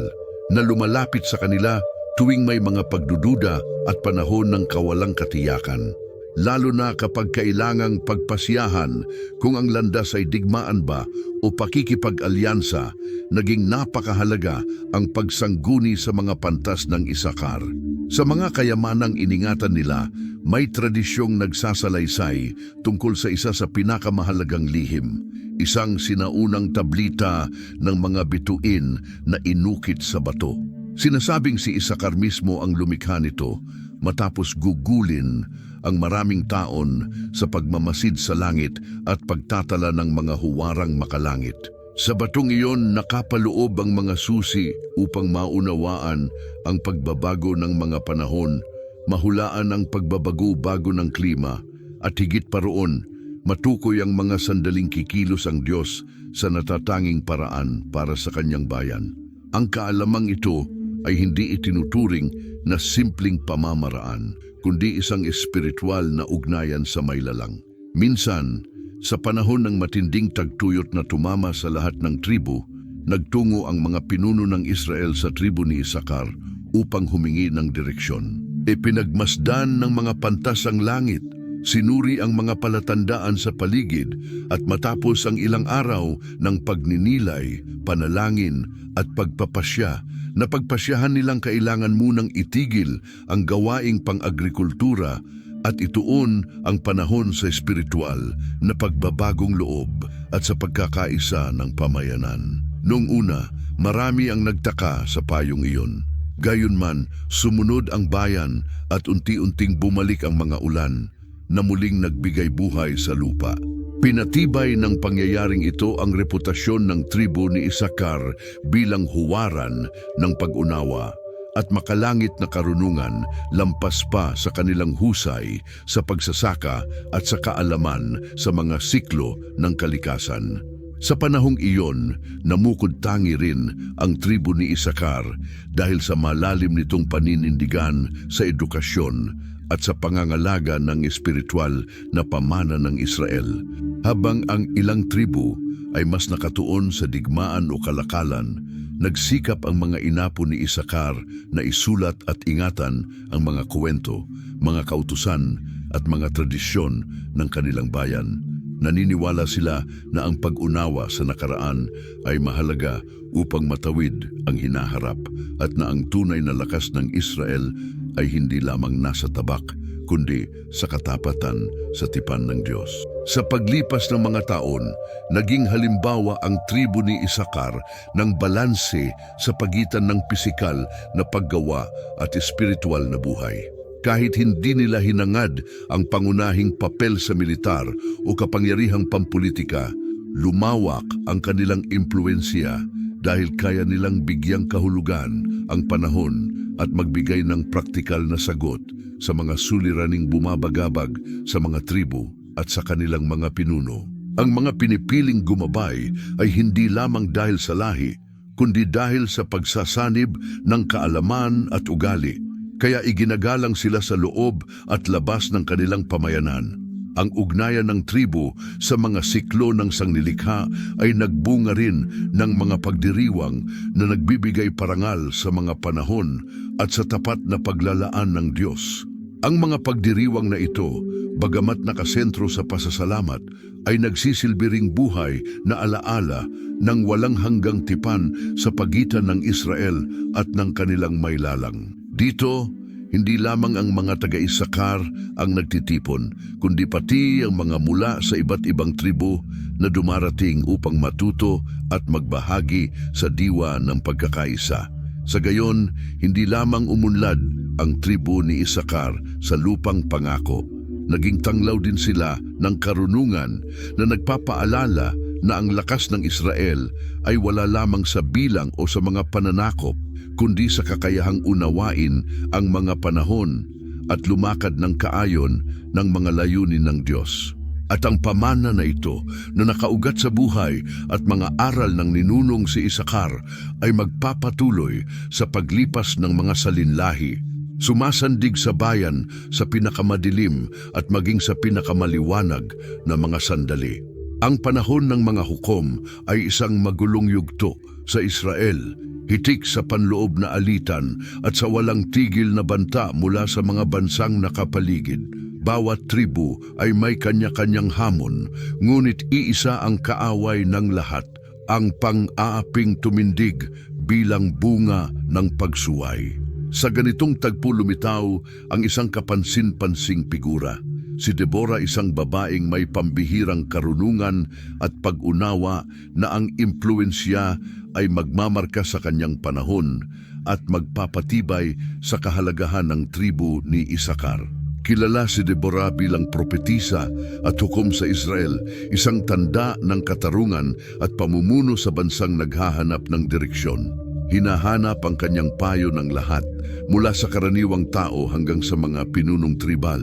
na lumalapit sa kanila tuwing may mga pagdududa at panahon ng kawalang katiyakan. lalo na kapag kailangang pagpasyahan kung ang landas ay digmaan ba o pakikipag-alyansa. Naging napakahalaga ang pagsangguni sa mga pantas ng Isakar. Sa mga kayamanang iningatan nila, may tradisyong nagsasalaysay tungkol sa isa sa pinakamahalagang lihim, isang sinaunang tablita ng mga bituin na inukit sa bato. Sinasabing si Isakar mismo ang lumikha nito matapos gugulin ang maraming taon sa pagmamasid sa langit at pagtatala ng mga huwarang makalangit. Sa batong iyon nakapaloob ang mga susi upang maunawaan ang pagbabago ng mga panahon, mahulaan ang pagbabago-bago ng klima, at higit pa roon, matukoy ang mga sandaling kikilos ang Diyos sa natatanging paraan para sa kanyang bayan. Ang kaalamang ito ay hindi itinuturing na simpleng pamamaraan, kundi isang espiritual na ugnayan sa maylalang. Minsan, sa panahon ng matinding tagtuyot na tumama sa lahat ng tribu, nagtungo ang mga pinuno ng Israel sa tribu ni Isakar upang humingi ng direksyon. Ipinagmasdan ng mga pantas ang langit, sinuri ang mga palatandaan sa paligid, at matapos ang ilang araw ng pagninilay, panalangin at pagpapasya, napagpasyahan nilang kailangan munang itigil ang gawaing pang-agrikultura at ituon ang panahon sa espiritual na pagbabagong loob at sa pagkakaisa ng pamayanan. Noong una, marami ang nagtaka sa payong iyon. Gayunman, sumunod ang bayan at unti-unting bumalik ang mga ulan na muling nagbigay buhay sa lupa. Pinatibay ng pangyayaring ito ang reputasyon ng tribu ni Isakar bilang huwaran ng pag-unawa at makalangit na karunungan, lampas pa sa kanilang husay sa pagsasaka at sa kaalaman sa mga siklo ng kalikasan. Sa panahong iyon, namukod-tangi rin ang tribu ni Isakar dahil sa malalim nitong paninindigan sa edukasyon at sa pangangalaga ng espiritual na pamana ng Israel. Habang ang ilang tribu ay mas nakatuon sa digmaan o kalakalan, nagsikap ang mga inapo ni Isakar na isulat at ingatan ang mga kwento, mga kautusan at mga tradisyon ng kanilang bayan. Naniniwala sila na ang pag-unawa sa nakaraan ay mahalaga upang matawid ang hinaharap at na ang tunay na lakas ng Israel ay hindi lamang nasa tabak, kundi sa katapatan sa tipan ng Diyos. Sa paglipas ng mga taon, naging halimbawa ang tribu ni Isakar ng balanse sa pagitan ng pisikal na paggawa at espiritual na buhay. Kahit hindi nila hinangad ang pangunahing papel sa militar o kapangyarihang pampolitika, lumawak ang kanilang impluensya dahil kaya nilang bigyang kahulugan ang panahon at magbigay ng praktikal na sagot sa mga suliraning bumabagabag sa mga tribu at sa kanilang mga pinuno. Ang mga pinipiling gumabay ay hindi lamang dahil sa lahi, kundi dahil sa pagsasanib ng kaalaman at ugali. Kaya iginagalang sila sa loob at labas ng kanilang pamayanan. Ang ugnayan ng tribu sa mga siklo ng sangnilikha ay nagbunga rin ng mga pagdiriwang na nagbibigay parangal sa mga panahon at sa tapat na paglalaan ng Diyos. Ang mga pagdiriwang na ito, bagamat nakasentro sa pasasalamat, ay nagsisilbi ring buhay na alaala ng walang hanggang tipan sa pagitan ng Israel at ng kanilang maylalang. Dito, hindi lamang ang mga taga-Isakar ang nagtitipon, kundi pati ang mga mula sa iba't ibang tribu na dumarating upang matuto at magbahagi sa diwa ng pagkakaisa. Sa gayon, hindi lamang umunlad ang tribu ni Isakar sa lupang pangako. Naging tanglaw din sila ng karunungan na nagpapaalala na ang lakas ng Israel ay wala lamang sa bilang o sa mga pananakop, kundi sa kakayahang unawain ang mga panahon at lumakad ng kaayon ng mga layunin ng Diyos. At ang pamana na ito na nakaugat sa buhay at mga aral ng ninunong si Isakar ay magpapatuloy sa paglipas ng mga salinlahi, sumasandig sa bayan sa pinakamadilim at maging sa pinakamaliwanag na mga sandali. Ang panahon ng mga hukom ay isang magulong yugto sa Israel, hitik sa panloob na alitan at sa walang tigil na banta mula sa mga bansang nakapaligid. Bawat tribu ay may kanya-kanyang hamon, ngunit iisa ang kaaway ng lahat, ang pang-aaping tumindig bilang bunga ng pagsuway. Sa ganitong tagpo lumitaw ang isang kapansin-pansing figura. Si Deborah, isang babaeng may pambihirang karunungan at pag-unawa na ang impluensya ay magmamarka sa kanyang panahon at magpapatibay sa kahalagahan ng tribu ni Isakar. Kilala si Deborah bilang propetisa at hukom sa Israel, isang tanda ng katarungan at pamumuno sa bansang naghahanap ng direksyon. Hinahanap ang kanyang payo ng lahat, mula sa karaniwang tao hanggang sa mga pinunong tribal.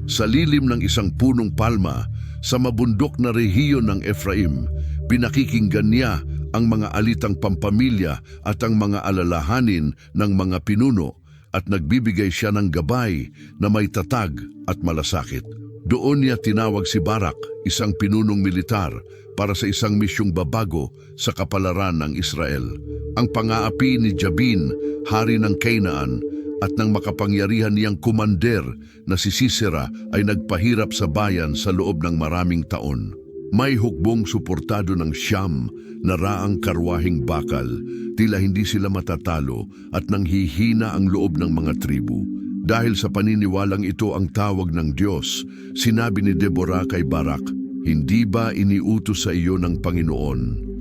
Sa lilim ng isang punong palma, sa mabundok na rehiyon ng Ephraim, pinakikinggan niya ang mga alitang pampamilya at ang mga alalahanin ng mga pinuno, at nagbibigay siya ng gabay na may tatag at malasakit. Doon niya tinawag si Barak, isang pinunong militar, para sa isang misyong babago sa kapalaran ng Israel. Ang pang-aapi ni Jabin, hari ng Canaan, at ng makapangyarihan niyang kumander na si Sisera ay nagpahirap sa bayan sa loob ng maraming taon. May hukbong suportado ng Siyam na raang karwahing bakal, tila hindi sila matatalo at nanghihina ang loob ng mga tribu. Dahil sa paniniwalang ito ang tawag ng Diyos, sinabi ni Deborah kay Barak, "Hindi ba iniutos sa iyo ng Panginoon,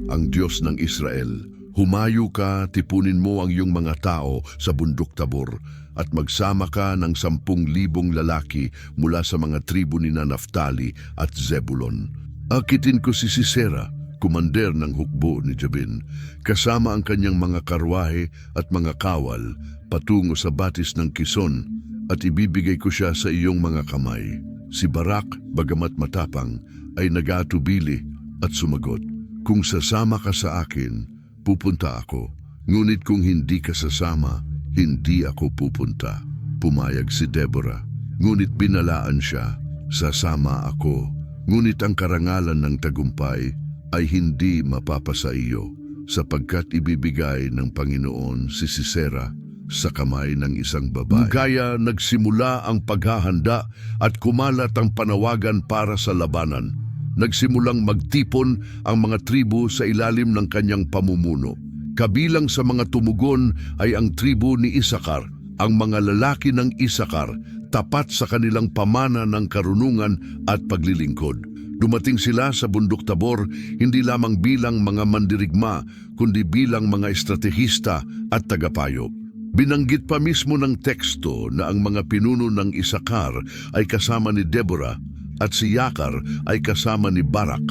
ang Diyos ng Israel? Humayo ka, tipunin mo ang iyong mga tao sa bundok Tabor at magsama ka ng 10,000 lalaki mula sa mga tribu ni Naftali at Zebulon. Akitin ko si Sisera, kumander ng hukbo ni Jabin, kasama ang kanyang mga karwahe at mga kawal patungo sa batis ng Kison, at ibibigay ko siya sa iyong mga kamay." Si Barak, bagamat matapang, ay nag-aatubili at sumagot, "Kung sasama ka sa akin, pupunta ako. Ngunit kung hindi ka sasama, hindi ako pupunta." Pumayag si Deborah. Ngunit binalaan siya, "Sasama ako. Ngunit ang karangalan ng tagumpay ay hindi mapapasa iyo, sapagkat ibibigay ng Panginoon si Sisera sa kamay ng isang babae." Kaya nagsimula ang paghahanda at kumalat ang panawagan para sa labanan. Nagsimulang magtipon ang mga tribu sa ilalim ng kanyang pamumuno. Kabilang sa mga tumugon ay ang tribu ni Isakar. Ang mga lalaki ng Isakar, tapat sa kanilang pamana ng karunungan at paglilingkod. Dumating sila sa bundok Tabor hindi lamang bilang mga mandirigma, kundi bilang mga estratehista at tagapayo. Binanggit pa mismo ng teksto na ang mga pinuno ng Isakar ay kasama ni Deborah at si Yakar ay kasama ni Barak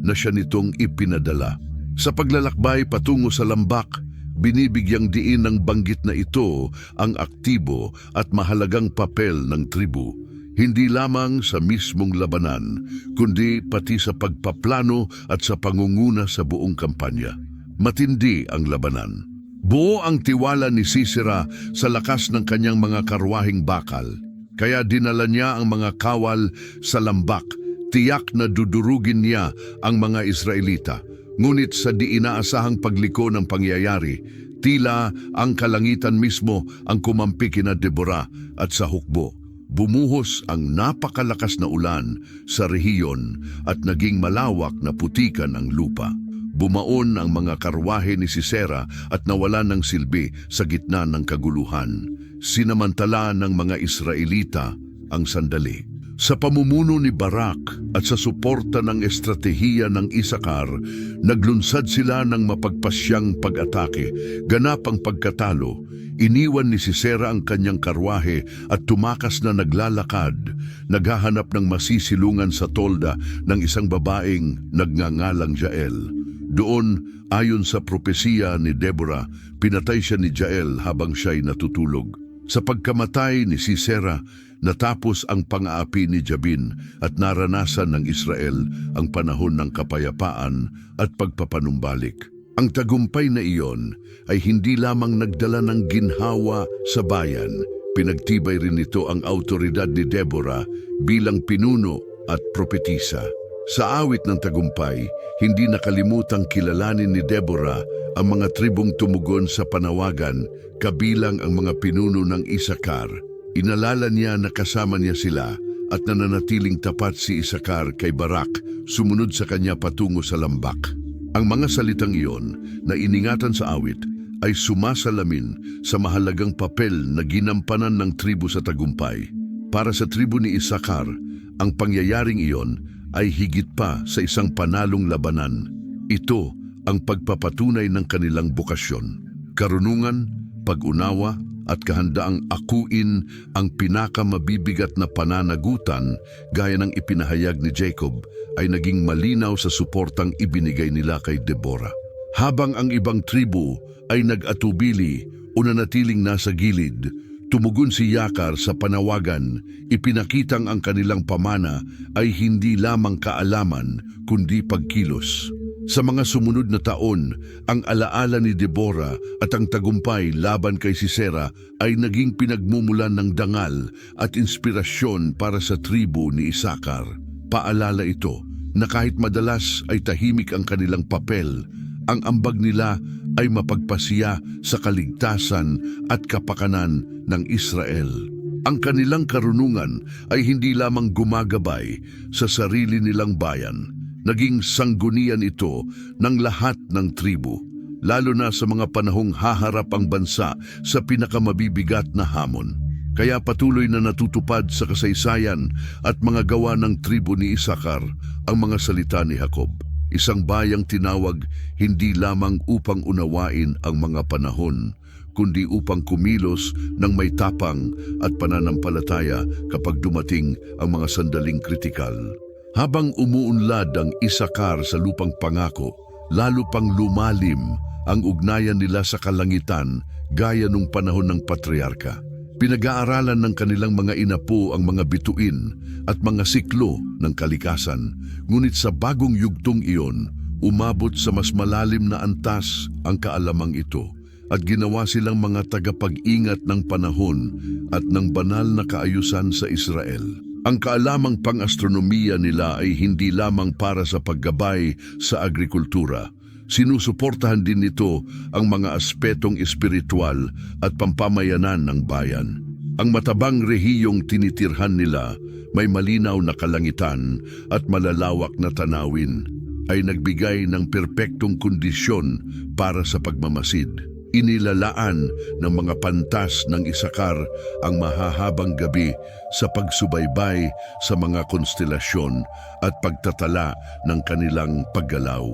na siya nitong ipinadala. Sa paglalakbay patungo sa lambak, binibigyang diin ng banggit na ito ang aktibo at mahalagang papel ng tribu, hindi lamang sa mismong labanan, kundi pati sa pagpaplano at sa pangunguna sa buong kampanya. Matindi ang labanan. Buo ang tiwala ni Sisera sa lakas ng kanyang mga karwahing bakal. Kaya dinala niya ang mga kawal sa lambak, tiyak na dudurugin niya ang mga Israelita. Ngunit sa di inaasahang pagliko ng pangyayari, tila ang kalangitan mismo ang kumampi kina Deborah at sa hukbo. Bumuhos ang napakalakas na ulan sa rehiyon at naging malawak na putikan ang lupa. Bumaon ang mga karwahe ni Sisera at nawalan ng silbi sa gitna ng kaguluhan. Sinamantala ng mga Israelita ang sandali. Sa pamumuno ni Barak at sa suporta ng estratehiya ng Isakar, naglunsad sila ng mapagpasyang pag-atake. Ganap ang pagkatalo. Iniwan ni Sisera ang kanyang karwahe at tumakas na naglalakad, naghahanap ng masisilungan sa tolda ng isang babaeng nagngangalang Jael. Doon, ayon sa propesiya ni Deborah, pinatay siya ni Jael habang siya'y natutulog. Sa pagkamatay ni Sisera, natapos ang pang-aapi ni Jabin at naranasan ng Israel ang panahon ng kapayapaan at pagpapanumbalik. Ang tagumpay na iyon ay hindi lamang nagdala ng ginhawa sa bayan, pinagtibay rin nito ang autoridad ni Deborah bilang pinuno at propetisa. Sa awit ng tagumpay, hindi nakalimutang kilalanin ni Deborah ang mga tribong tumugon sa panawagan, kabilang ang mga pinuno ng Isakar. Inalala niya na kasama niya sila at nananatiling tapat si Isakar kay Barak, sumunod sa kanya patungo sa lambak. Ang mga salitang iyon na iningatan sa awit ay sumasalamin sa mahalagang papel na ginampanan ng tribu sa tagumpay. Para sa tribu ni Isakar, ang pangyayaring iyon ay higit pa sa isang panalong labanan. Ito ang pagpapatunay ng kanilang bokasyon, karunungan, pag-unawa at kahandaang akuin ang pinakamabibigat na pananagutan gaya ng ipinahayag ni Jacob ay naging malinaw sa suportang ibinigay nila kay Deborah. Habang ang ibang tribu ay nag-atubili o nanatiling nasa gilid, tumugon si Yakar sa panawagan, ipinakitang ang kanilang pamana ay hindi lamang kaalaman kundi pagkilos. Sa mga sumunod na taon, ang alaala ni Deborah at ang tagumpay laban kay Sisera ay naging pinagmumulan ng dangal at inspirasyon para sa tribu ni Isakar. Paalala ito na kahit madalas ay tahimik ang kanilang papel, ang ambag nila ay mapagpasiya sa kaligtasan at kapakanan ng Israel. Ang kanilang karunungan ay hindi lamang gumagabay sa sarili nilang bayan, naging sanggunian ito ng lahat ng tribu, lalo na sa mga panahong haharap ang bansa sa pinakamabibigat na hamon. Kaya patuloy na natutupad sa kasaysayan at mga gawa ng tribu ni Isakar ang mga salita ni Jacob. Isang bayang tinawag hindi lamang upang unawain ang mga panahon, kundi upang kumilos ng may tapang at pananampalataya kapag dumating ang mga sandaling kritikal. Habang umuunlad ang Isakar sa lupang pangako, lalo pang lumalim ang ugnayan nila sa kalangitan gaya nung panahon ng patriarka. Pinag-aaralan ng kanilang mga inapo ang mga bituin at mga siklo ng kalikasan, ngunit sa bagong yugtong iyon, umabot sa mas malalim na antas ang kaalamang ito at ginawa silang mga tagapag-ingat ng panahon at ng banal na kaayusan sa Israel. Ang kaalamang pang-astronomiya nila ay hindi lamang para sa paggabay sa agrikultura. Sinusuportahan din nito ang mga aspetong espiritual at pampamayanan ng bayan. Ang matabang rehiyong tinitirhan nila, may malinaw na kalangitan at malalawak na tanawin, ay nagbigay ng perpektong kondisyon para sa pagmamasid. Inilalaan ng mga pantas ng Isakar ang mahahabang gabi sa pagsubaybay sa mga konstelasyon at pagtatala ng kanilang paggalaw.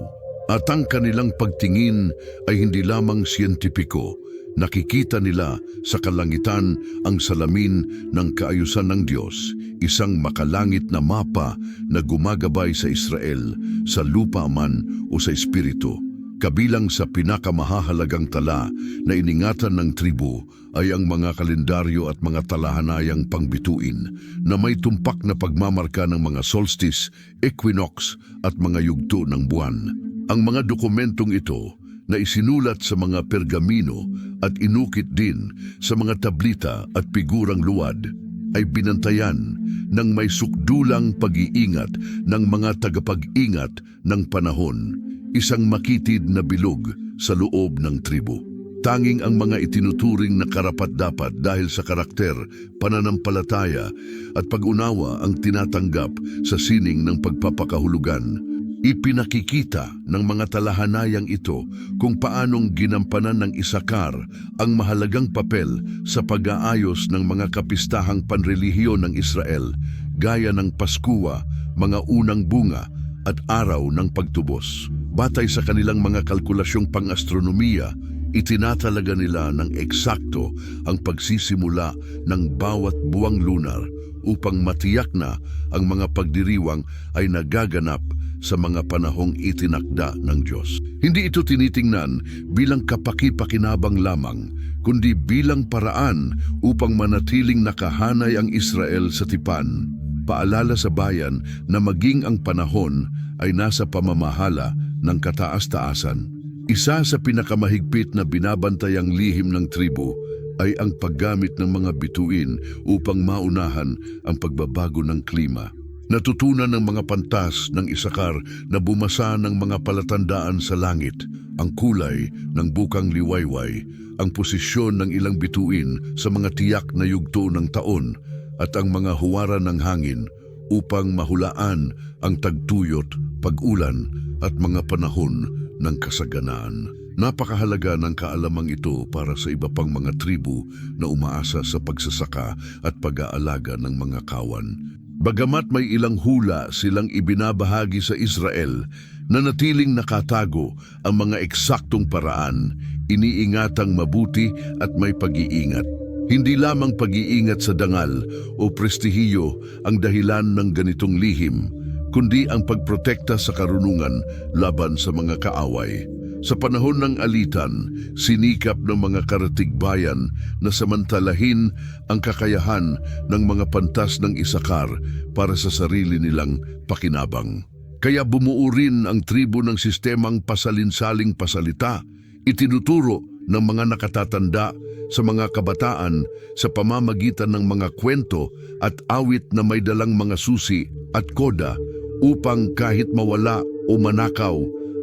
At ang kanilang pagtingin ay hindi lamang siyentipiko. Nakikita nila sa kalangitan ang salamin ng kaayusan ng Diyos, isang makalangit na mapa na gumagabay sa Israel, sa lupa man o sa espiritu. Kabilang sa pinakamahahalagang tala na iningatan ng tribu ay ang mga kalendaryo at mga talahanayang pangbituin na may tumpak na pagmamarka ng mga solstice, equinox at mga yugto ng buwan. Ang mga dokumentong ito na isinulat sa mga pergamino at inukit din sa mga tablita at figurang luwad ay binantayan ng may sukdulang pag-iingat ng mga tagapag-ingat ng panahon, isang makitid na bilog sa loob ng tribu. Tanging ang mga itinuturing na karapat-dapat dahil sa karakter, pananampalataya at pag-unawa ang tinatanggap sa sining ng pagpapakahulugan. Ipinakikita ng mga talahanayang ito kung paanong ginampanan ng Isakar ang mahalagang papel sa pag-aayos ng mga kapistahang panrelihiyon ng Israel, gaya ng Paskuwa, mga unang bunga at araw ng pagtubos. Batay sa kanilang mga kalkulasyong pang-astronomiya, itinatalaga nila ng eksakto ang pagsisimula ng bawat buwang lunar upang matiyak na ang mga pagdiriwang ay nagaganap sa mga panahong itinakda ng Diyos. Hindi ito tinitingnan bilang kapaki-pakinabang lamang, kundi bilang paraan upang manatiling nakahanay ang Israel sa tipan. Paalala sa bayan na maging ang panahon ay nasa pamamahala ng kataas-taasan. Isa sa pinakamahigpit na binabantayang lihim ng tribu ay ang paggamit ng mga bituin upang maunahan ang pagbabago ng klima. Natutunan ng mga pantas ng Isakar na bumasa ng mga palatandaan sa langit, ang kulay ng bukang liwayway, ang posisyon ng ilang bituin sa mga tiyak na yugto ng taon, at ang mga huwaran ng hangin upang mahulaan ang tagtuyot, pag-ulan at mga panahon ng kasaganaan. Napakahalaga ng kaalamang ito para sa iba pang mga tribu na umaasa sa pagsasaka at pag-aalaga ng mga kawan. Bagamat may ilang hula silang ibinabahagi sa Israel, nanatiling nakatago ang mga eksaktong paraan, iniingatang mabuti at may pag-iingat. Hindi lamang pag-iingat sa dangal o prestihiyo ang dahilan ng ganitong lihim, kundi ang pagprotekta sa karunungan laban sa mga kaaway. Sa panahon ng alitan, sinikap ng mga karatigbayan na samantalahin ang kakayahan ng mga pantas ng Isakar para sa sarili nilang pakinabang. Kaya bumuo rin ang tribo ng sistemang pasalinsaling pasalita, itinuturo ng mga nakatatanda sa mga kabataan sa pamamagitan ng mga kwento at awit na may dalang mga susi at koda upang kahit mawala o manakaw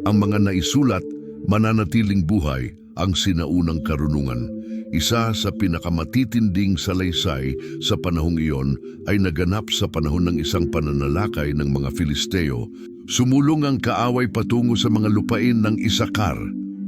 ang mga naisulat, mananatiling buhay ang sinaunang karunungan. Isa sa pinakamatitinding salaysay sa panahong iyon ay naganap sa panahon ng isang pananalakay ng mga Filisteo. Sumulong ang kaaway patungo sa mga lupain ng Isakar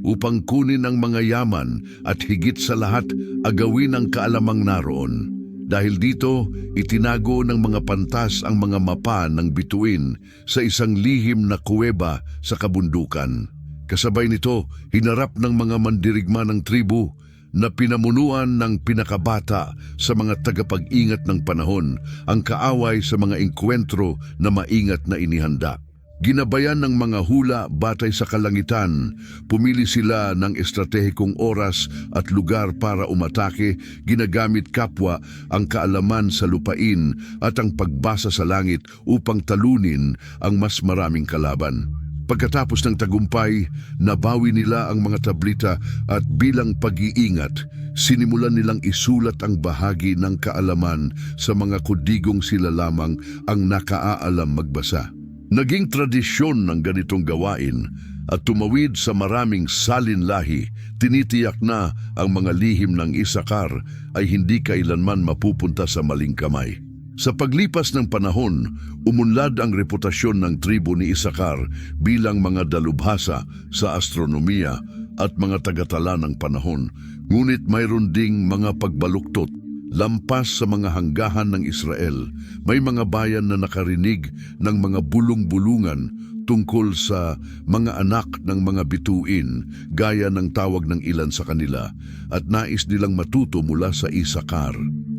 upang kunin ang mga yaman at higit sa lahat agawin ang kaalamang naroon. Dahil dito, itinago ng mga pantas ang mga mapa ng bituin sa isang lihim na kuweba sa kabundukan. Kasabay nito, hinarap ng mga mandirigma ng tribu na pinamunuan ng pinakabata sa mga tagapag-ingat ng panahon ang kaaway sa mga engkwentro na maingat na inihanda. Ginabayan ng mga hula batay sa kalangitan, pumili sila ng estratehikong oras at lugar para umatake, ginagamit kapwa ang kaalaman sa lupain at ang pagbasa sa langit upang talunin ang mas maraming kalaban. Pagkatapos ng tagumpay, nabawi nila ang mga tablita at bilang pag-iingat, sinimulan nilang isulat ang bahagi ng kaalaman sa mga kudigong sila lamang ang nakaaalam magbasa. Naging tradisyon ng ganitong gawain at tumawid sa maraming salinlahi, tinitiyak na ang mga lihim ng Isakar ay hindi kailanman mapupunta sa maling kamay. Sa paglipas ng panahon, umunlad ang reputasyon ng tribo ni Isakar bilang mga dalubhasa sa astronomiya at mga tagatala ng panahon, ngunit mayroon ding mga pagbaluktot. Lampas sa mga hanggahan ng Israel, may mga bayan na nakarinig ng mga bulong-bulungan tungkol sa mga anak ng mga bituin, gaya ng tawag ng ilan sa kanila, at nais nilang matuto mula sa Isakar.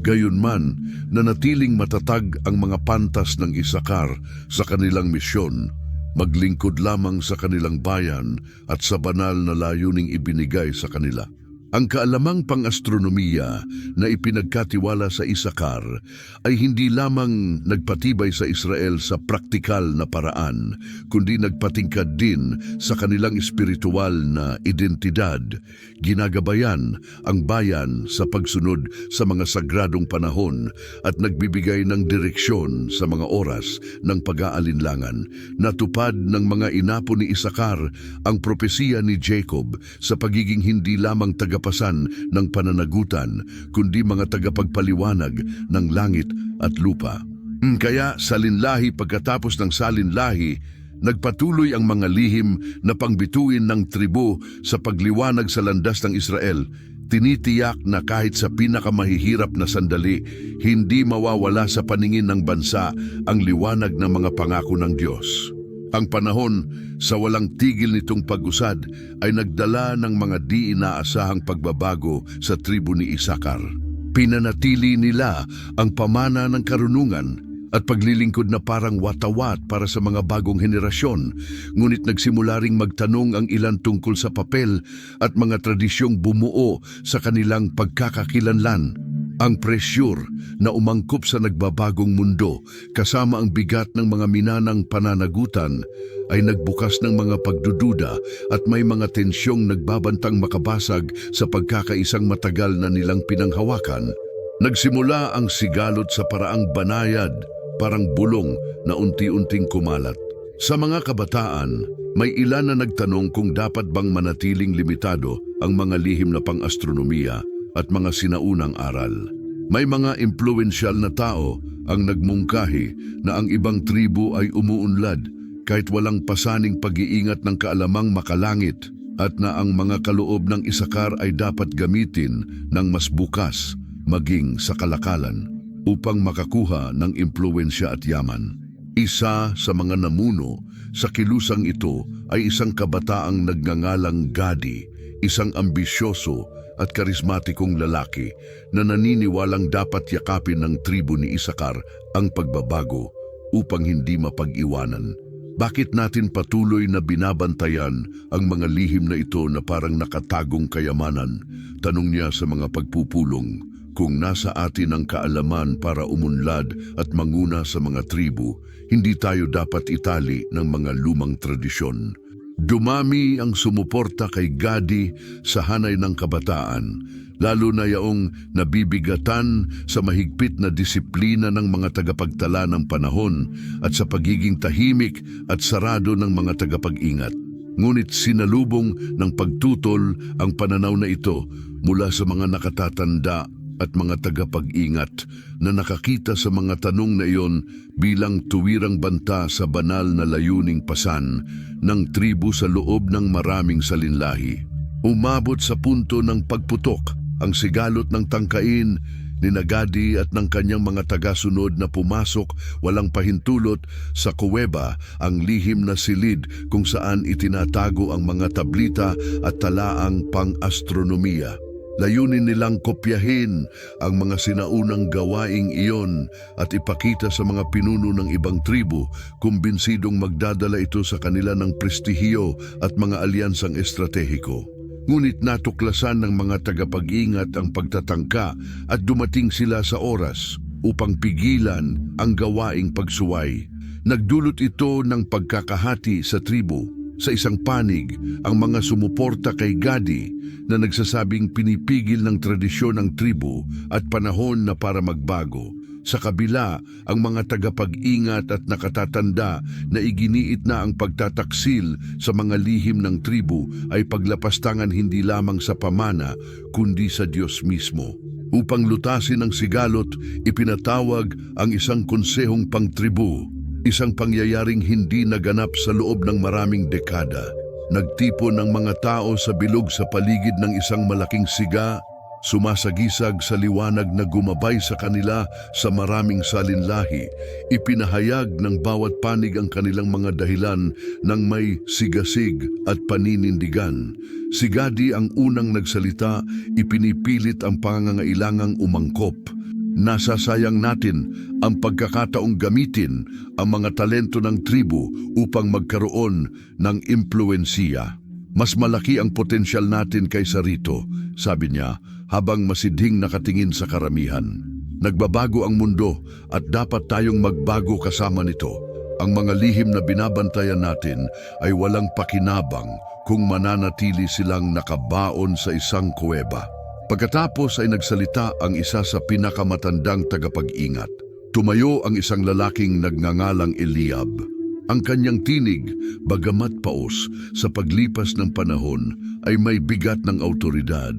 Gayunman, nanatiling matatag ang mga pantas ng Isakar sa kanilang misyon, maglingkod lamang sa kanilang bayan at sa banal na layuning ibinigay sa kanila. Ang kaalamang pang-astronomiya na ipinagkatiwala sa Isakar ay hindi lamang nagpatibay sa Israel sa praktikal na paraan, kundi nagpatingkad din sa kanilang espiritual na identidad. Ginagabayan ang bayan sa pagsunod sa mga sagradong panahon at nagbibigay ng direksyon sa mga oras ng pag-aalinlangan. Natupad ng mga inapo ni Isakar ang propesiya ni Jacob sa pagiging hindi lamang tagapasan ng pananagutan, kundi mga tagapagpaliwanag ng langit at lupa. Kaya salinlahi pagkatapos ng salinlahi, nagpatuloy ang mga lihim na pangbituin ng tribo sa pagliwanag sa landas ng Israel. Tinitiyak na kahit sa pinakamahihirap na sandali, hindi mawawala sa paningin ng bansa ang liwanag ng mga pangako ng Diyos. Ang panahon sa walang tigil nitong pag-usad ay nagdala ng mga di inaasahang pagbabago sa tribo ni Isakar. Pinanatili nila ang pamana ng karunungan at paglilingkod na parang watawat para sa mga bagong henerasyon, ngunit nagsimula ring magtanong ang ilan tungkol sa papel at mga tradisyong bumuo sa kanilang pagkakakilanlan. Ang presyur na umangkop sa nagbabagong mundo kasama ang bigat ng mga minanang pananagutan ay nagbukas ng mga pagdududa at may mga tensyong nagbabantang makabasag sa pagkakaisang matagal na nilang pinanghawakan. Nagsimula ang sigalot sa paraang banayad, parang bulong na unti-unting kumalat. Sa mga kabataan, may ilan na nagtanong kung dapat bang manatiling limitado ang mga lihim na pang-astronomiya at mga sinaunang aral. May mga impluwensyal na tao ang nagmungkahi na ang ibang tribo ay umuunlad kahit walang pasaning pag-iingat ng kaalamang makalangit at na ang mga kaloob ng Isakar ay dapat gamitin ng mas bukas maging sa kalakalan upang makakuha ng impluwensya at yaman. Isa sa mga namuno sa kilusang ito ay isang kabataang nagngangalang Gadi, isang ambisyoso at karismatikong lalaki na naniniwalang dapat yakapin ng tribo ni Isakar ang pagbabago upang hindi mapag-iwanan. Bakit natin patuloy na binabantayan ang mga lihim na ito na parang nakatagong kayamanan? Tanong niya sa mga pagpupulong. Kung nasa atin ang kaalaman para umunlad at manguna sa mga tribo, hindi tayo dapat itali ng mga lumang tradisyon. Dumami ang sumuporta kay Gadi sa hanay ng kabataan, lalo na yaong nabibigatan sa mahigpit na disiplina ng mga tagapagtala ng panahon at sa pagiging tahimik at sarado ng mga tagapag-ingat. Ngunit sinalubong ng pagtutol ang pananaw na ito mula sa mga nakatatanda at mga tagapag-ingat na nakakita sa mga tanong na iyon bilang tuwirang banta sa banal na layuning pasan ng tribu sa loob ng maraming salinlahi. Umabot sa punto ng pagputok ang sigalot ng tangkain ni Gadi at ng kanyang mga tagasunod na pumasok walang pahintulot sa kuweba, ang lihim na silid kung saan itinatago ang mga tablita at talaang pang-astronomiya. Layunin nilang kopyahin ang mga sinaunang gawaing iyon at ipakita sa mga pinuno ng ibang tribu, kumbinsidong magdadala ito sa kanila ng prestihiyo at mga alyansang estratehiko. Ngunit natuklasan ng mga tagapag-ingat ang pagtatangka at dumating sila sa oras upang pigilan ang gawaing pagsuway. Nagdulot ito ng pagkakahati sa tribu. Sa isang panig, ang mga sumuporta kay Gadi na nagsasabing pinipigil ng tradisyon ng tribu at panahon na para magbago. Sa kabila, ang mga tagapag-ingat at nakatatanda na iginiit na ang pagtataksil sa mga lihim ng tribu ay paglapastangan hindi lamang sa pamana kundi sa Diyos mismo. Upang lutasin ang sigalot, ipinatawag ang isang konsehong pangtribu, isang pangyayaring hindi naganap sa loob ng maraming dekada. Nagtipon ng mga tao sa bilog sa paligid ng isang malaking siga, sumasagisag sa liwanag na gumabay sa kanila sa maraming salinlahi. Ipinahayag ng bawat panig ang kanilang mga dahilan ng may sigasig at paninindigan. Si Gadi ang unang nagsalita, ipinipilit ang pangangailangang umangkop. Nasasayang natin ang pagkakataong gamitin ang mga talento ng tribu upang magkaroon ng impluwensiya. Mas malaki ang potensyal natin kaysa rito, sabi niya, habang masidhing nakatingin sa karamihan. Nagbabago ang mundo at dapat tayong magbago kasama nito. Ang mga lihim na binabantayan natin ay walang pakinabang kung mananatili silang nakabaon sa isang kuweba. Pagkatapos ay nagsalita ang isa sa pinakamatandang tagapag-ingat. Tumayo ang isang lalaking nagngangalang Eliab. Ang kanyang tinig, bagamat paos sa paglipas ng panahon, ay may bigat ng awtoridad.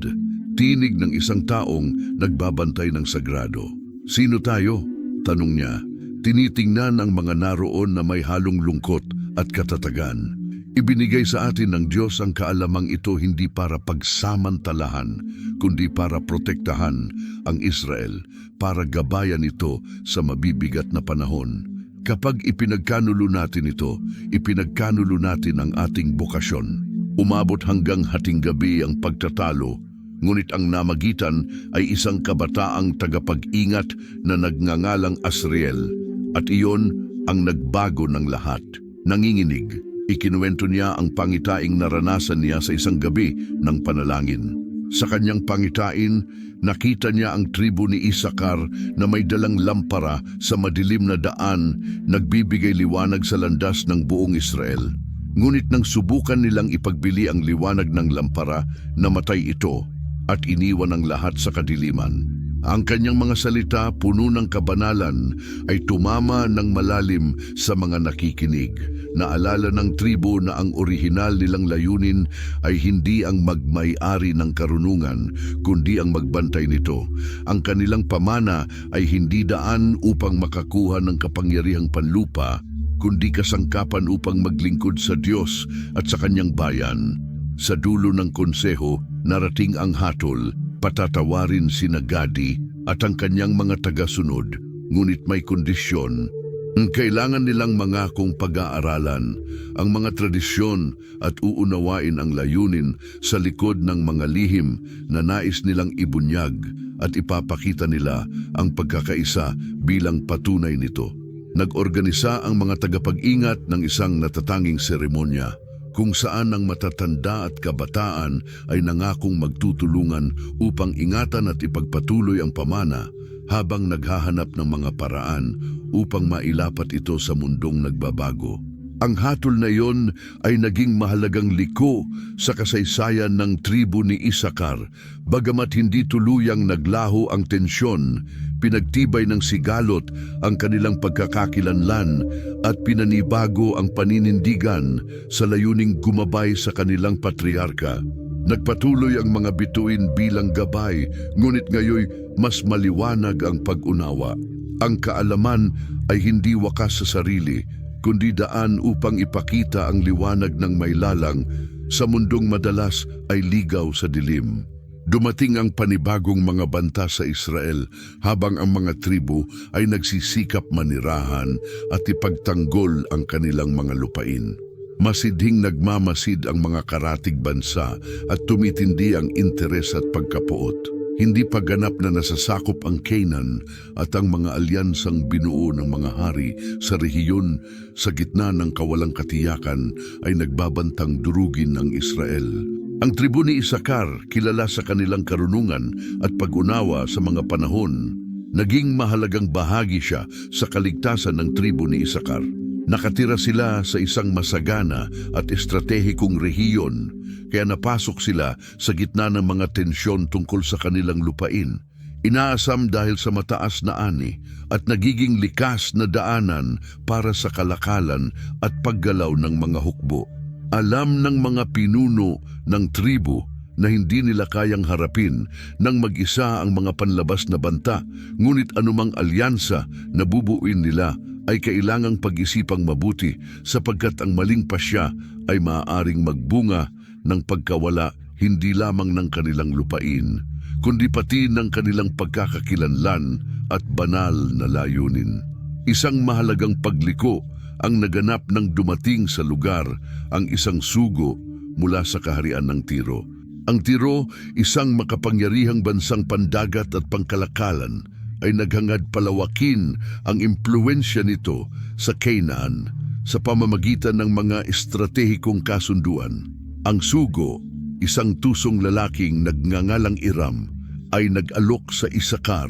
Tinig ng isang taong nagbabantay ng sagrado. Sino tayo? Tanong niya. Tinitingnan ang mga naroon na may halong lungkot at katatagan. Ibinigay sa atin ng Diyos ang kaalamang ito hindi para pagsamantalahan, kundi para protektahan ang Israel, para gabayan ito sa mabibigat na panahon. Kapag ipinagkanulo natin ito, ipinagkanulo natin ang ating bokasyon. Umabot hanggang hating gabi ang pagtatalo, ngunit ang namagitan ay isang kabataang tagapag-ingat na nagngangalang Asriel, at iyon ang nagbago ng lahat. Nanginginig, ikinuwento niya ang pangitaing naranasan niya sa isang gabi ng panalangin. Sa kanyang pangitain, nakita niya ang tribu ni Isakar na may dalang lampara sa madilim na daan, nagbibigay liwanag sa landas ng buong Israel. Ngunit nang subukan nilang ipagbili ang liwanag ng lampara, namatay ito at iniwan ang lahat sa kadiliman. Ang kanyang mga salita, puno ng kabanalan, ay tumama ng malalim sa mga nakikinig. Naalala ng tribo na ang orihinal nilang layunin ay hindi ang magmay-ari ng karunungan, kundi ang magbantay nito. Ang kanilang pamana ay hindi daan upang makakuha ng kapangyarihang panlupa, kundi kasangkapan upang maglingkod sa Diyos at sa kanyang bayan. Sa dulo ng konseho, narating ang hatol, patatawarin si Gadi at ang kanyang mga tagasunod, ngunit may kondisyon. Kailangan nilang mangakong pag-aaralan ang mga tradisyon at uunawain ang layunin sa likod ng mga lihim na nais nilang ibunyag at ipapakita nila ang pagkakaisa bilang patunay nito. Nag-organisa ang mga tagapag-ingat ng isang natatanging seremonya, kung saan ang matatanda at kabataan ay nangakong magtutulungan upang ingatan at ipagpatuloy ang pamana habang naghahanap ng mga paraan upang mailapat ito sa mundong nagbabago. Ang hatol na iyon ay naging mahalagang liko sa kasaysayan ng tribo ni Isakar. Bagamat hindi tuluyang naglaho ang tensyon, pinagtibay ng sigalot ang kanilang pagkakakilanlan at pinanibago ang paninindigan sa layuning gumabay sa kanilang patriarka. Nagpatuloy ang mga bituin bilang gabay, ngunit ngayoy mas maliwanag ang pag-unawa. Ang kaalaman ay hindi wakas sa sarili, kundi daan upang ipakita ang liwanag ng may lalang sa mundong madalas ay ligaw sa dilim. Dumating ang panibagong mga banta sa Israel habang ang mga tribo ay nagsisikap manirahan at ipagtanggol ang kanilang mga lupain. Masidhing nagmamasid ang mga karatig bansa at tumitindi ang interes at pagkapuot. Hindi pa ganap na nasasakop ang Canaan at ang mga alyansang binuo ng mga hari sa rehiyon sa gitna ng kawalang katiyakan ay nagbabantang durugin ng Israel. Ang tribo ni Isakar, kilala sa kanilang karunungan at pag-unawa sa mga panahon, naging mahalagang bahagi siya sa kaligtasan ng tribo ni Isakar. Nakatira sila sa isang masagana at estratehikong rehiyon, kaya napasok sila sa gitna ng mga tensyon tungkol sa kanilang lupain. Inaasam dahil sa mataas na ani at nagiging likas na daanan para sa kalakalan at paggalaw ng mga hukbo. Alam ng mga pinuno ng tribo na hindi nila kayang harapin ng mag-isa ang mga panlabas na banta, ngunit anumang alyansa na bubuuin nila ay kailangang pag-isipang mabuti sapagkat ang maling pasya ay maaaring magbunga ng pagkawala hindi lamang ng kanilang lupain, kundi pati ng kanilang pagkakakilanlan at banal na layunin. Isang mahalagang pagliko ang naganap nang dumating sa lugar ang isang sugo mula sa kaharian ng Tiro. Ang Tiro, isang makapangyarihang bansang pandagat at pangkalakalan, ay naghangad palawakin ang impluensya nito sa Canaan sa pamamagitan ng mga estratehikong kasunduan. Ang sugo, isang tusong lalaking nagngangalang Iram, ay nag-alok sa Isakar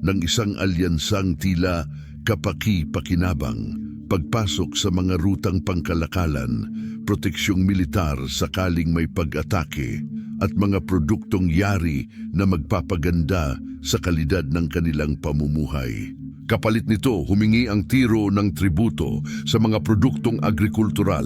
ng isang alyansang tila kapaki-pakinabang, pagpasok sa mga rutang pangkalakalan, proteksyong militar sakaling may pag-atake, at mga produktong yari na magpapaganda sa kalidad ng kanilang pamumuhay. Kapalit nito, humingi ang Tiro ng tributo sa mga produktong agrikultural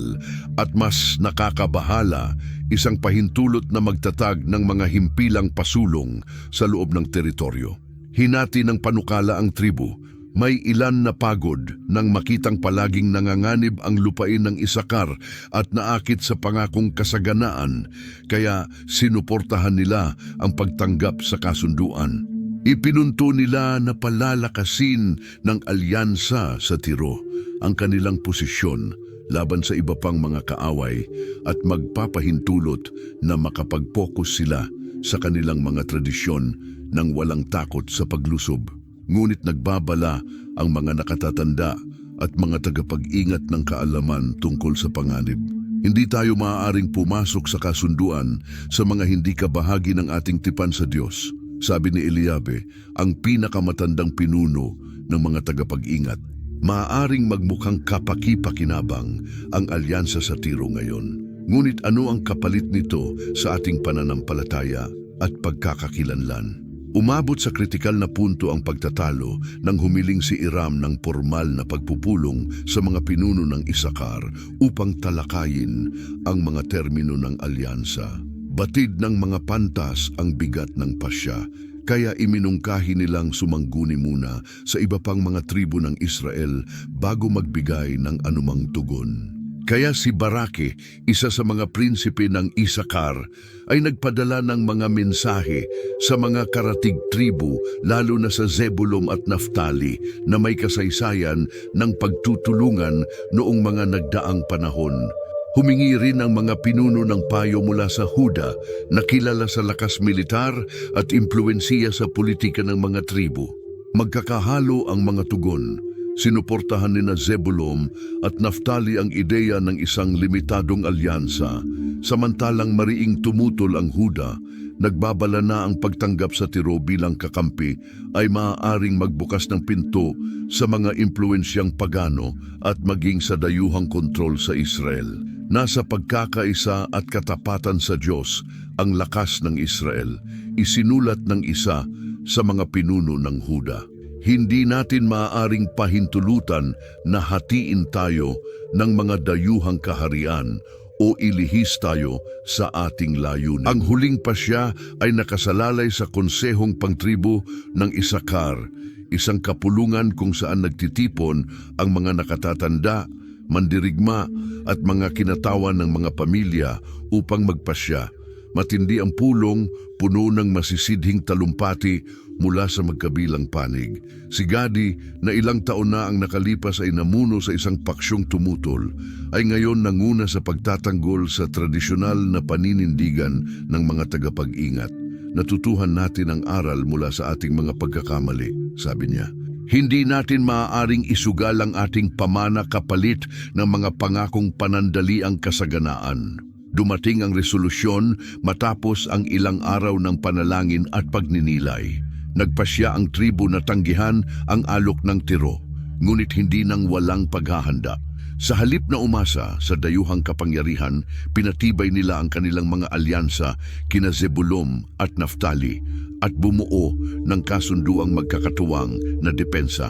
at mas nakakabahala, isang pahintulot na magtatag ng mga himpilang pasulong sa loob ng teritoryo. Hinati ng panukala ang tribo. May ilan na pagod nang makitang palaging nanganganib ang lupain ng Isakar at naakit sa pangakong kasaganaan, kaya sinuportahan nila ang pagtanggap sa kasunduan. Ipinunto nila na palalakasin ng alyansa sa Tiro ang kanilang posisyon laban sa iba pang mga kaaway at magpapahintulot na makapag-focus sila sa kanilang mga tradisyon nang walang takot sa paglusob. Ngunit nagbabala ang mga nakatatanda at mga tagapag-ingat ng kaalaman tungkol sa panganib. Hindi tayo maaaring pumasok sa kasunduan sa mga hindi kabahagi ng ating tipan sa Diyos, sabi ni Eliabe, ang pinakamatandang pinuno ng mga tagapag-ingat. Maaaring magmukhang kapaki-pakinabang ang alyansa sa Tiro ngayon. Ngunit ano ang kapalit nito sa ating pananampalataya at pagkakakilanlan? Umabot sa kritikal na punto ang pagtatalo nang humiling si Iram ng formal na pagpupulong sa mga pinuno ng Isakar upang talakayin ang mga termino ng alyansa. Batid ng mga pantas ang bigat ng pasya, kaya iminungkahi nilang sumangguni muna sa iba pang mga tribo ng Israel bago magbigay ng anumang tugon. Kaya si Barake, isa sa mga prinsipe ng Isakar, ay nagpadala ng mga mensahe sa mga karatig tribo, lalo na sa Zebulun at Naftali, na may kasaysayan ng pagtutulungan noong mga nagdaang panahon. Humingi rin ang mga pinuno ng payo mula sa Huda na kilala sa lakas militar at impluwensiya sa politika ng mga tribo. Magkakahalo ang mga tugon. Sinuportahan ni Zebulun at Naftali ang ideya ng isang limitadong alyansa, samantalang mariing tumutol ang Huda, nagbabala na ang pagtanggap sa Tiro bilang kakampi ay maaaring magbukas ng pinto sa mga impluensyang pagano at maging sa dayuhang kontrol sa Israel. Nasa pagkakaisa at katapatan sa Diyos ang lakas ng Israel, isinulat ng isa sa mga pinuno ng Huda. Hindi natin maaaring pahintulutan na hatiin tayo ng mga dayuhang kaharian o ilihis tayo sa ating layunin. Ang huling pasya ay nakasalalay sa konsehong pangtribo ng Isakar, isang kapulungan kung saan nagtitipon ang mga nakatatanda, mandirigma at mga kinatawan ng mga pamilya upang magpasya. Matindi ang pulong, puno ng masisidhing talumpati mula sa magkabilang panig. Si Gadi, na ilang taon na ang nakalipas ay namuno sa isang paksyong tumutol, ay ngayon nanguna sa pagtatanggol sa tradisyonal na paninindigan ng mga tagapag-ingat. Natutuhan natin ang aral mula sa ating mga pagkakamali, sabi niya. Hindi natin maaaring isugal ang ating pamana kapalit ng mga pangakong panandaliang kasaganaan. Dumating ang resolusyon matapos ang ilang araw ng panalangin at pagninilay. Nagpasya ang tribo na tanggihan ang alok ng Tiro, ngunit hindi nang walang paghahanda. Sa halip na umasa sa dayuhang kapangyarihan, pinatibay nila ang kanilang mga alyansa kina Zebulun at Naftali at bumuo ng kasunduang magkakatuwang na depensa.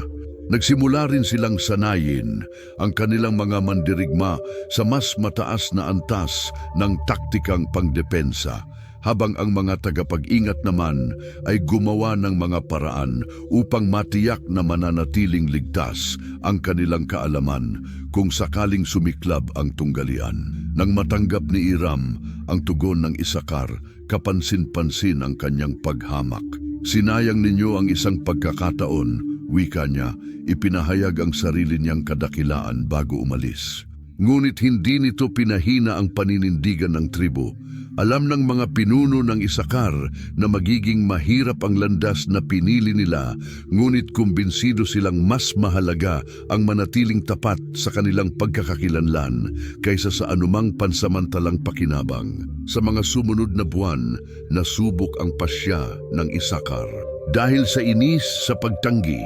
Nagsimula rin silang sanayin ang kanilang mga mandirigma sa mas mataas na antas ng taktikang pangdepensa, habang ang mga tagapag-ingat naman ay gumawa ng mga paraan upang matiyak na mananatiling ligtas ang kanilang kaalaman kung sakaling sumiklab ang tunggalian. Nang matanggap ni Iram ang tugon ng Isakar, kapansin-pansin ang kanyang paghamak. Sinayang ninyo ang isang pagkakataon, wika niya, ipinahayag ang sarili niyang kadakilaan bago umalis. Ngunit hindi nito pinahina ang paninindigan ng tribo. Alam ng mga pinuno ng Isakar na magiging mahirap ang landas na pinili nila, ngunit kumbinsido silang mas mahalaga ang manatiling tapat sa kanilang pagkakakilanlan kaysa sa anumang pansamantalang pakinabang. Sa mga sumunod na buwan, nasubok ang pasya ng Isakar. Dahil sa inis sa pagtanggi,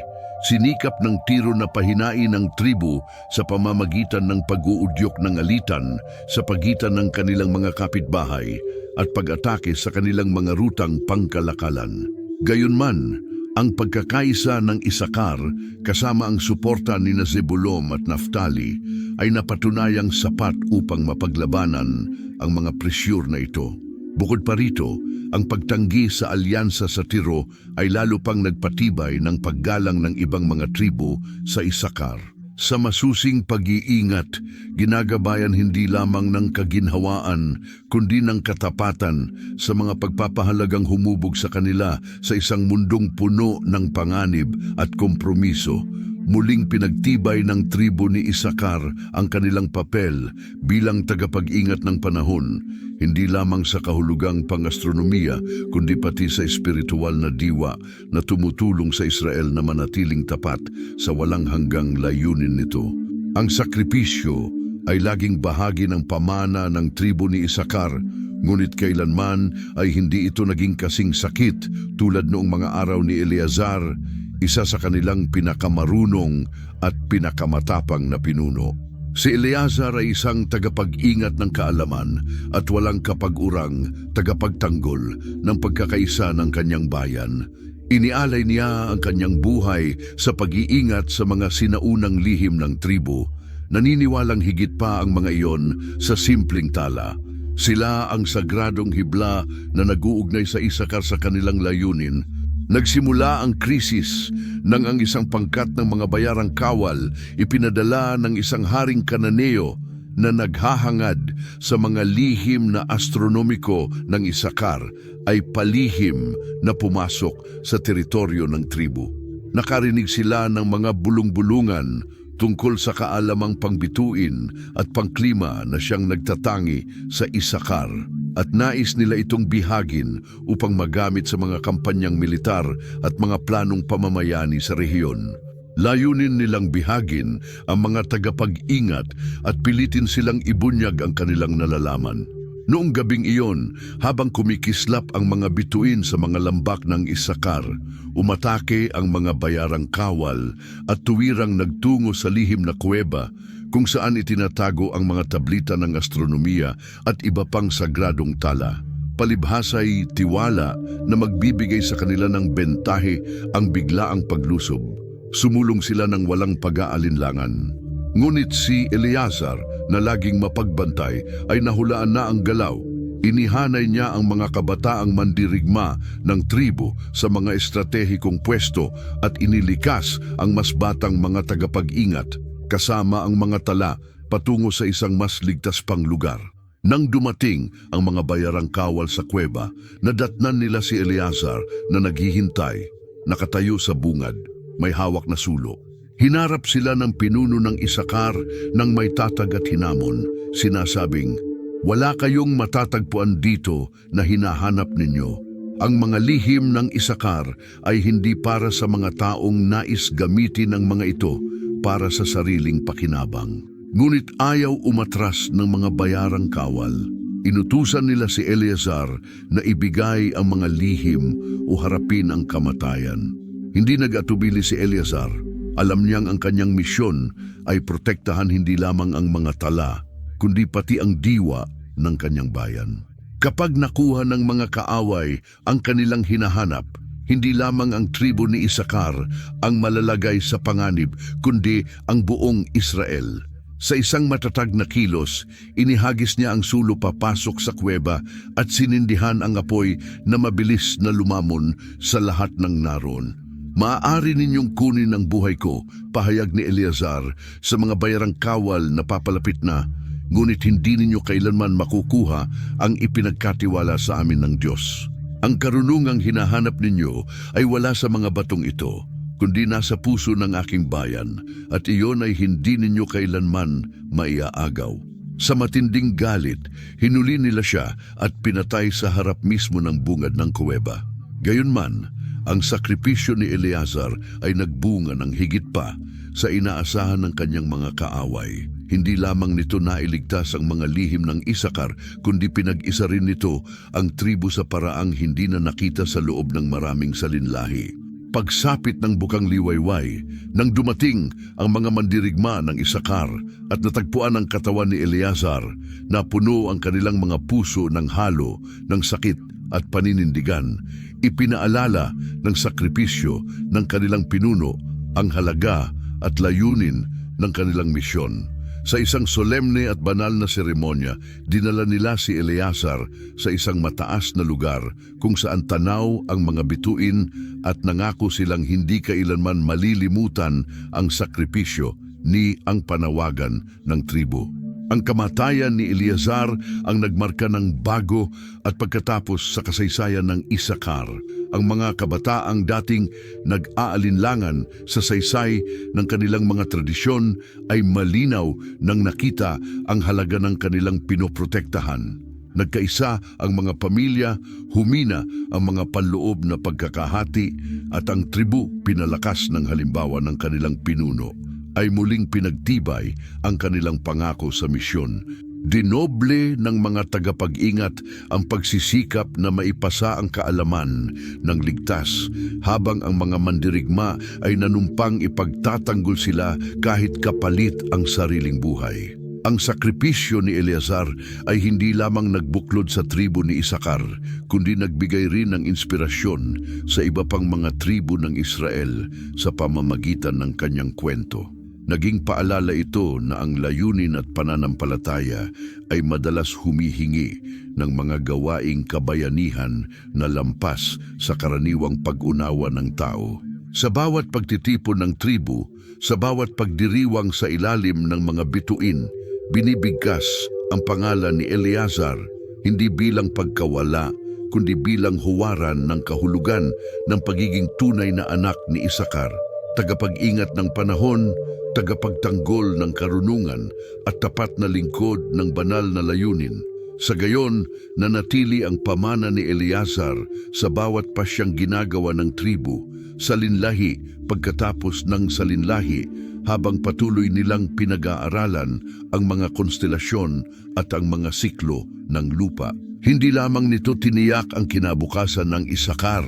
sinikap ng Tiro na pahinain ang tribo sa pamamagitan ng pag-uudyok ng alitan sa pagitan ng kanilang mga kapitbahay at pag-atake sa kanilang mga rutang pangkalakalan. Gayunman, ang pagkakaisa ng Isakar kasama ang suporta ni Zebulun at Naftali ay napatunayang sapat upang mapaglabanan ang mga presyur na ito. Bukod pa rito, ang pagtanggi sa alyansa sa Tiro ay lalo pang nagpatibay ng paggalang ng ibang mga tribo sa Isakar. Sa masusing pag-iingat, ginagabayan hindi lamang ng kaginhawaan, kundi ng katapatan sa mga pagpapahalagang humubog sa kanila sa isang mundong puno ng panganib at kompromiso. Muling pinagtibay ng tribo ni Isakar ang kanilang papel bilang tagapag-ingat ng panahon, hindi lamang sa kahulugang pangastronomiya, kundi pati sa espiritual na diwa na tumutulong sa Israel na manatiling tapat sa walang hanggang layunin nito. Ang sakripisyo ay laging bahagi ng pamana ng tribo ni Isakar, ngunit kailanman ay hindi ito naging kasing sakit tulad noong mga araw ni Eleazar, isa sa kanilang pinakamarunong at pinakamatapang na pinuno. Si Eleazar ay isang tagapag-ingat ng kaalaman at walang kapag-urang tagapagtanggol ng pagkakaisa ng kanyang bayan. Inialay niya ang kanyang buhay sa pag-iingat sa mga sinaunang lihim ng tribo. Naniniwalang higit pa ang mga iyon sa simpleng tala. Sila ang sagradong hibla na nag-uugnay sa Isakar sa kanilang layunin. Nagsimula ang krisis nang ang isang pangkat ng mga bayarang kawal ipinadala ng isang haring Kananeo na naghahangad sa mga lihim na astronomiko ng Isakar ay palihim na pumasok sa teritoryo ng tribu. Nakarinig sila ng mga bulong-bulungan tungkol sa kaalamang pangbituin at pangklima na siyang nagtatangi sa Isakar, at nais nila itong bihagin upang magamit sa mga kampanyang militar at mga planong pamamayani sa rehiyon. Layunin nilang bihagin ang mga tagapag-ingat at pilitin silang ibunyag ang kanilang nalalaman. Noong gabing iyon, habang kumikislap ang mga bituin sa mga lambak ng Isakar, umatake ang mga bayarang kawal at tuwirang nagtungo sa lihim na kuweba kung saan itinatago ang mga tablita ng astronomiya at iba pang sagradong tala. Palibhasa'y tiwala na magbibigay sa kanila ng bentahe ang biglaang paglusob. Sumulong sila ng walang pag-aalinlangan. Ngunit si Eleazar na laging mapagbantay ay nahulaan na ang galaw. Inihanay niya ang mga kabataang mandirigma ng tribo sa mga estratehikong pwesto at inilikas ang mas batang mga tagapag-ingat kasama ang mga tala patungo sa isang mas ligtas pang lugar. Nang dumating ang mga bayarang kawal sa kuweba, nadatnan nila si Eleazar na naghihintay, nakatayo sa bungad, may hawak na sulok. Hinarap sila ng pinuno ng Isakar ng may tatag at hinamon, sinasabing, "Wala kayong matatagpuan dito na hinahanap ninyo. Ang mga lihim ng Isakar ay hindi para sa mga taong nais gamitin ng mga ito para sa sariling pakinabang." Ngunit ayaw umatras ng mga bayarang kawal. Inutusan nila si Eleazar na ibigay ang mga lihim o harapin ang kamatayan. Hindi nag-atubili si Eleazar. Alam niyang ang kanyang misyon ay protektahan hindi lamang ang mga tala, kundi pati ang diwa ng kanyang bayan. Kapag nakuha ng mga kaaway ang kanilang hinahanap, hindi lamang ang tribo ni Isakar ang malalagay sa panganib, kundi ang buong Israel. Sa isang matatag na kilos, inihagis niya ang sulo papasok sa kuweba at sinindihan ang apoy na mabilis na lumamon sa lahat ng naroon. "Maaari ninyong kunin ang buhay ko," pahayag ni Eleazar sa mga bayarang kawal na papalapit na, "ngunit hindi ninyo kailanman makukuha ang ipinagkatiwala sa amin ng Diyos. Ang karunungang hinahanap ninyo ay wala sa mga batong ito, kundi nasa puso ng aking bayan, at iyon ay hindi ninyo kailanman maiaagaw." Sa matinding galit, hinuli nila siya at pinatay sa harap mismo ng bungad ng kuweba. Gayunman, ang sakripisyo ni Eleazar ay nagbunga ng higit pa sa inaasahan ng kanyang mga kaaway. Hindi lamang nito nailigtas ang mga lihim ng Isakar, kundi pinag-isa rin nito ang tribo sa paraang hindi na nakita sa loob ng maraming salinlahi. Pagsapit ng bukang liwayway, nang dumating ang mga mandirigma ng Isakar at natagpuan ang katawan ni Eleazar, napuno ang kanilang mga puso ng halo, ng sakit at paninindigan. Ipinaalala ng sakripisyo ng kanilang pinuno ang halaga at layunin ng kanilang misyon. Sa isang solemne at banal na seremonya, dinala nila si Eleazar sa isang mataas na lugar kung saan tanaw ang mga bituin at nangako silang hindi kailanman malilimutan ang sakripisyo ni ang panawagan ng tribo. Ang kamatayan ni Eleazar ang nagmarka ng bago at pagkatapos sa kasaysayan ng Isakar. Ang mga kabataang dating nag-aalinlangan sa saysay ng kanilang mga tradisyon ay malinaw nang nakita ang halaga ng kanilang pinoprotektahan. Nagkaisa ang mga pamilya, humina ang mga panloob na pagkakahati, at ang tribu, pinalakas ng halimbawa ng kanilang pinuno, ay muling pinagtibay ang kanilang pangako sa misyon. Dinoble ng mga tagapag-ingat ang pagsisikap na maipasa ang kaalaman ng ligtas, habang ang mga mandirigma ay nanumpang ipagtatanggol sila kahit kapalit ang sariling buhay. Ang sakripisyo ni Eleazar ay hindi lamang nagbuklod sa tribo ni Isakar, kundi nagbigay rin ng inspirasyon sa iba pang mga tribo ng Israel sa pamamagitan ng kanyang kwento. Naging paalala ito na ang layunin at pananampalataya ay madalas humihingi ng mga gawaing kabayanihan na lampas sa karaniwang pag-unawa ng tao. Sa bawat pagtitipon ng tribo, sa bawat pagdiriwang sa ilalim ng mga bituin, binibigkas ang pangalan ni Eleazar hindi bilang pagkawala, kundi bilang huwaran ng kahulugan ng pagiging tunay na anak ni Isakar, tagapag-ingat ng panahon, tagapagtanggol ng karunungan at tapat na lingkod ng banal na layunin. Sa gayon, nanatili ang pamana ni Eleazar sa bawat pasyang ginagawa ng tribo, salinlahi pagkatapos ng salinlahi, habang patuloy nilang pinag-aaralan ang mga konstelasyon at ang mga siklo ng lupa. Hindi lamang nito tiniyak ang kinabukasan ng Isakar,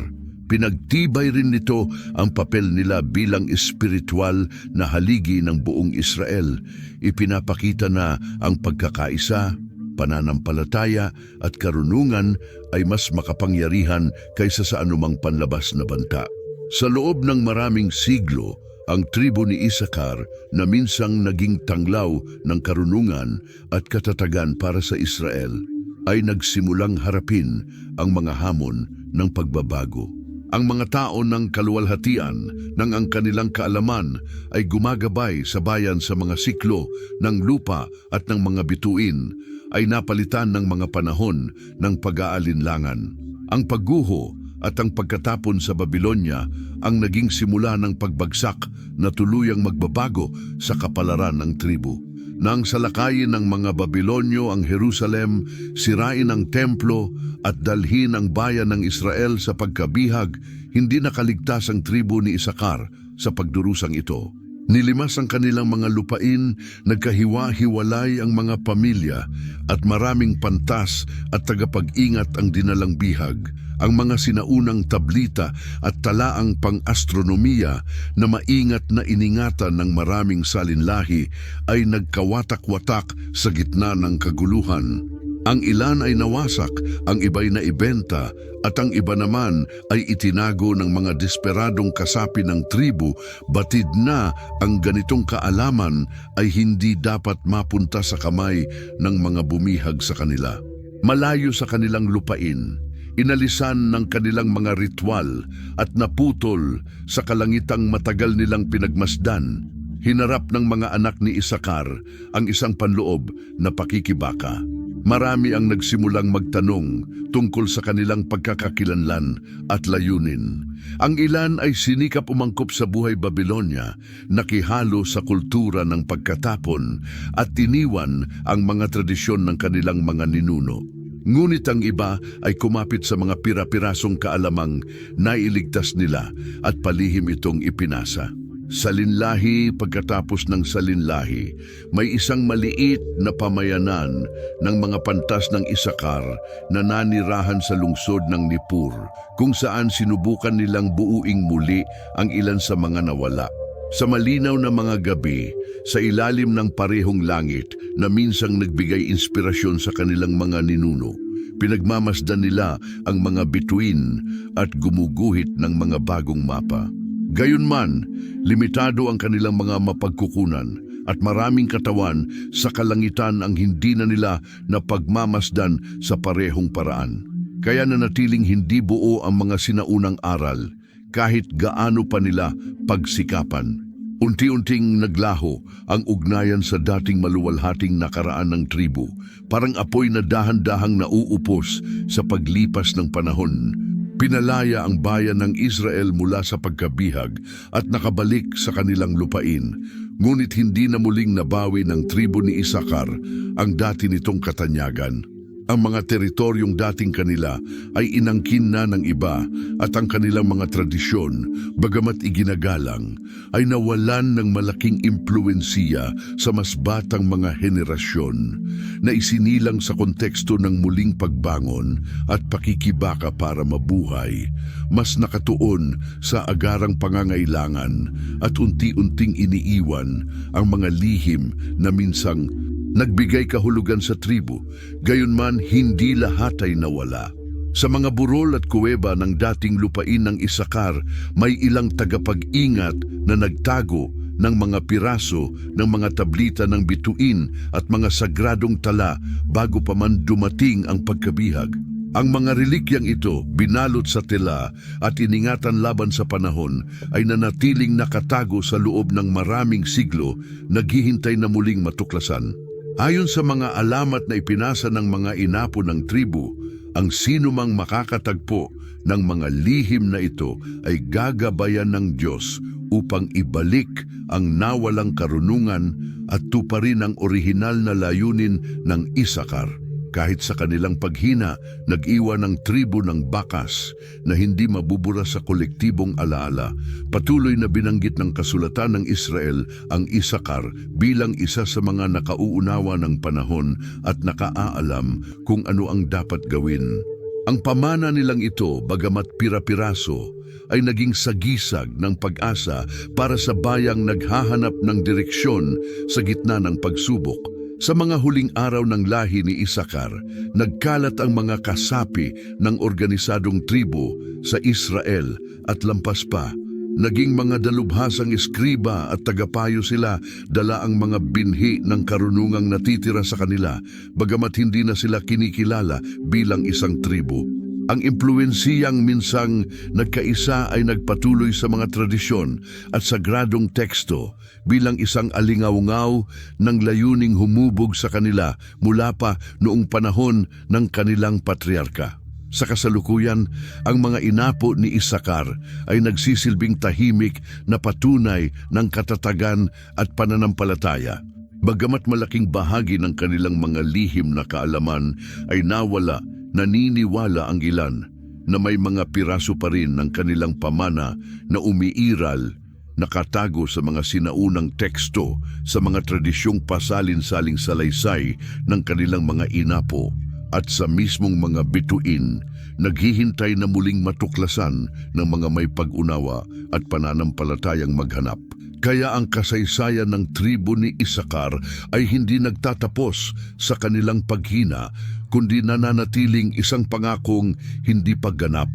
pinagtibay rin nito ang papel nila bilang espiritual na haligi ng buong Israel. Ipinapakita na ang pagkakaisa, pananampalataya at karunungan ay mas makapangyarihan kaysa sa anumang panlabas na banta. Sa loob ng maraming siglo, ang tribo ni Isakar na minsang naging tanglaw ng karunungan at katatagan para sa Israel ay nagsimulang harapin ang mga hamon ng pagbabago. Ang mga tao ng kaluwalhatian ng ang kanilang kaalaman ay gumagabay sa bayan sa mga siklo ng lupa at ng mga bituin ay napalitan ng mga panahon ng pag-aalinlangan. Ang pagguho at ang pagkatapon sa Babilonya ang naging simula ng pagbagsak na tuluyang magbabago sa kapalaran ng tribo. Nang salakayin ng mga Babilonyo ang Jerusalem, sirain ang templo at dalhin ang bayan ng Israel sa pagkabihag, hindi nakaligtas ang tribo ni Isakar sa pagdurusang ito. Nilimas ang kanilang mga lupain, nagkahiwa-hiwalay ang mga pamilya at maraming pantas at tagapag-ingat ang dinalang bihag. Ang mga sinaunang tablita at talaang pang-astronomiya na maingat na iningatan ng maraming salinlahi ay nagkawatak-watak sa gitna ng kaguluhan. Ang ilan ay nawasak, ang iba'y naibenta, at ang iba naman ay itinago ng mga desperadong kasapi ng tribo, batid na ang ganitong kaalaman ay hindi dapat mapunta sa kamay ng mga bumihag sa kanila. Malayo sa kanilang lupain, inalisan ng kanilang mga ritual at naputol sa kalangitang matagal nilang pinagmasdan, hinarap ng mga anak ni Isakar ang isang panloob na pakikibaka. Marami ang nagsimulang magtanong tungkol sa kanilang pagkakakilanlan at layunin. Ang ilan ay sinikap umangkop sa buhay Babilonya, nakihalo sa kultura ng pagkatapon at tiniwan ang mga tradisyon ng kanilang mga ninuno. Ngunit ang iba ay kumapit sa mga pira-pirasong kaalamang nailigtas nila at palihim itong ipinasa. Salinlahi pagkatapos ng salinlahi, may isang maliit na pamayanan ng mga pantas ng Isakar na nanirahan sa lungsod ng Nippur, kung saan sinubukan nilang buuing muli ang ilan sa mga nawala. Sa malinaw na mga gabi, sa ilalim ng parehong langit na minsang nagbigay inspirasyon sa kanilang mga ninuno, pinagmamasdan nila ang mga bituin at gumuguhit ng mga bagong mapa. Gayunman, limitado ang kanilang mga mapagkukunan at maraming katawan sa kalangitan ang hindi na nila napagmamasdan sa parehong paraan. Kaya nanatiling hindi buo ang mga sinaunang aral kahit gaano pa nila pagsikapan. Unti-unting naglaho ang ugnayan sa dating maluwalhating nakaraan ng tribo, parang apoy na dahan-dahang nauupos sa paglipas ng panahon. Pinalaya ang bayan ng Israel mula sa pagkabihag at nakabalik sa kanilang lupain, ngunit hindi na muling nabawi ng tribo ni Isakar ang dati nitong katanyagan. Ang mga teritoryong dating kanila ay inangkin na ng iba at ang kanilang mga tradisyon, bagamat iginagalang, ay nawalan ng malaking impluwensiya sa mas batang mga henerasyon na isinilang sa konteksto ng muling pagbangon at pakikibaka para mabuhay, mas nakatuon sa agarang pangangailangan at unti-unting iniiwan ang mga lihim na minsang nagbigay kahulugan sa tribu, gayunman hindi lahat ay nawala. Sa mga burol at kuweba ng dating lupain ng Isakar, may ilang tagapag-ingat na nagtago ng mga piraso ng mga tablita ng bituin at mga sagradong tala bago pa man dumating ang pagkabihag. Ang mga relikyang ito, binalot sa tela at iningatan laban sa panahon, ay nanatiling nakatago sa loob ng maraming siglo, naghihintay na muling matuklasan. Ayon sa mga alamat na ipinasa ng mga inapo ng tribu, ang sinumang makakatagpo ng mga lihim na ito ay gagabayan ng Diyos upang ibalik ang nawalang karunungan at tuparin ang orihinal na layunin ng Isakar. Kahit sa kanilang paghina, nag-iwan ng tribu ng bakas na hindi mabubura sa kolektibong alaala. Patuloy na binanggit ng kasulatan ng Israel ang Isakar bilang isa sa mga nakauunawa ng panahon at nakaalam kung ano ang dapat gawin. Ang pamana nilang ito, bagamat pira-piraso, ay naging sagisag ng pag-asa para sa bayang naghahanap ng direksyon sa gitna ng pagsubok. Sa mga huling araw ng lahi ni Isakar, nagkalat ang mga kasapi ng organisadong tribu sa Israel at lampas pa. Naging mga dalubhasang eskriba at tagapayo sila, dala ang mga binhi ng karunungang natitira sa kanila, bagamat hindi na sila kinikilala bilang isang tribu. Ang impluwensiyang minsang nagkaisa ay nagpatuloy sa mga tradisyon at sagradong teksto bilang isang alingaw-ngaw ng layuning humubog sa kanila mula pa noong panahon ng kanilang patriarka. Sa kasalukuyan, ang mga inapo ni Isakar ay nagsisilbing tahimik na patunay ng katatagan at pananampalataya. Bagamat malaking bahagi ng kanilang mga lihim na kaalaman ay nawala, naniniwala ang ilan na may mga piraso pa rin ng kanilang pamana na umiiral, nakatago sa mga sinaunang teksto, sa mga tradisyong pasalin-saling salaysay ng kanilang mga inapo at sa mismong mga bituin, naghihintay na muling matuklasan ng mga may pag-unawa at pananampalatayang maghanap. Kaya ang kasaysayan ng tribu ni Isakar ay hindi nagtatapos sa kanilang paghina, kundi nananatiling isang pangakong hindi pagganap,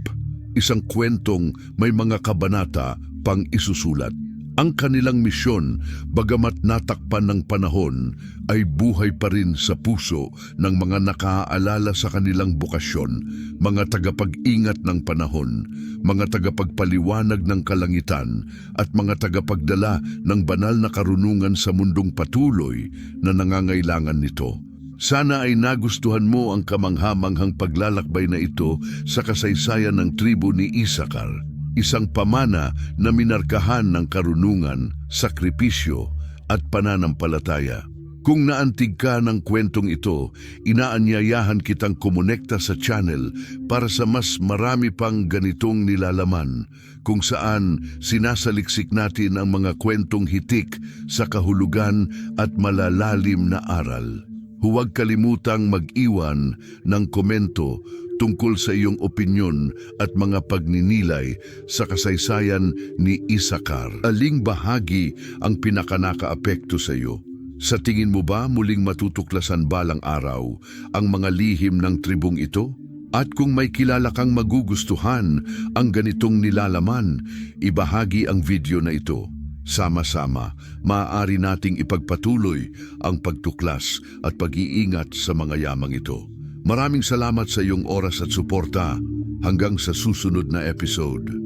isang kwentong may mga kabanata pang isusulat. Ang kanilang misyon, bagamat natakpan ng panahon, ay buhay pa rin sa puso ng mga nakaalala sa kanilang bukasyon, mga tagapag-ingat ng panahon, mga tagapagpaliwanag ng kalangitan, at mga tagapagdala ng banal na karunungan sa mundong patuloy na nangangailangan nito. Sana ay nagustuhan mo ang kamanghamanghang paglalakbay na ito sa kasaysayan ng tribu ni Isakar. Isang pamana na minarkahan ng karunungan, sakripisyo at pananampalataya. Kung naantig ka ng kwentong ito, inaanyayahan kitang kumonekta sa channel para sa mas marami pang ganitong nilalaman, kung saan sinasaliksik natin ang mga kwentong hitik sa kahulugan at malalalim na aral. Huwag kalimutang mag-iwan ng komento tungkol sa iyong opinyon at mga pagninilay sa kasaysayan ni Isakar. Aling bahagi ang pinakanakaapekto sa iyo? Sa tingin mo ba muling matutuklasan balang araw ang mga lihim ng tribong ito? At kung may kilala kang magugustuhan ang ganitong nilalaman, ibahagi ang video na ito. Sama-sama, maaari nating ipagpatuloy ang pagtuklas at pag-iingat sa mga yamang ito. Maraming salamat sa iyong oras at suporta. Hanggang sa susunod na episode.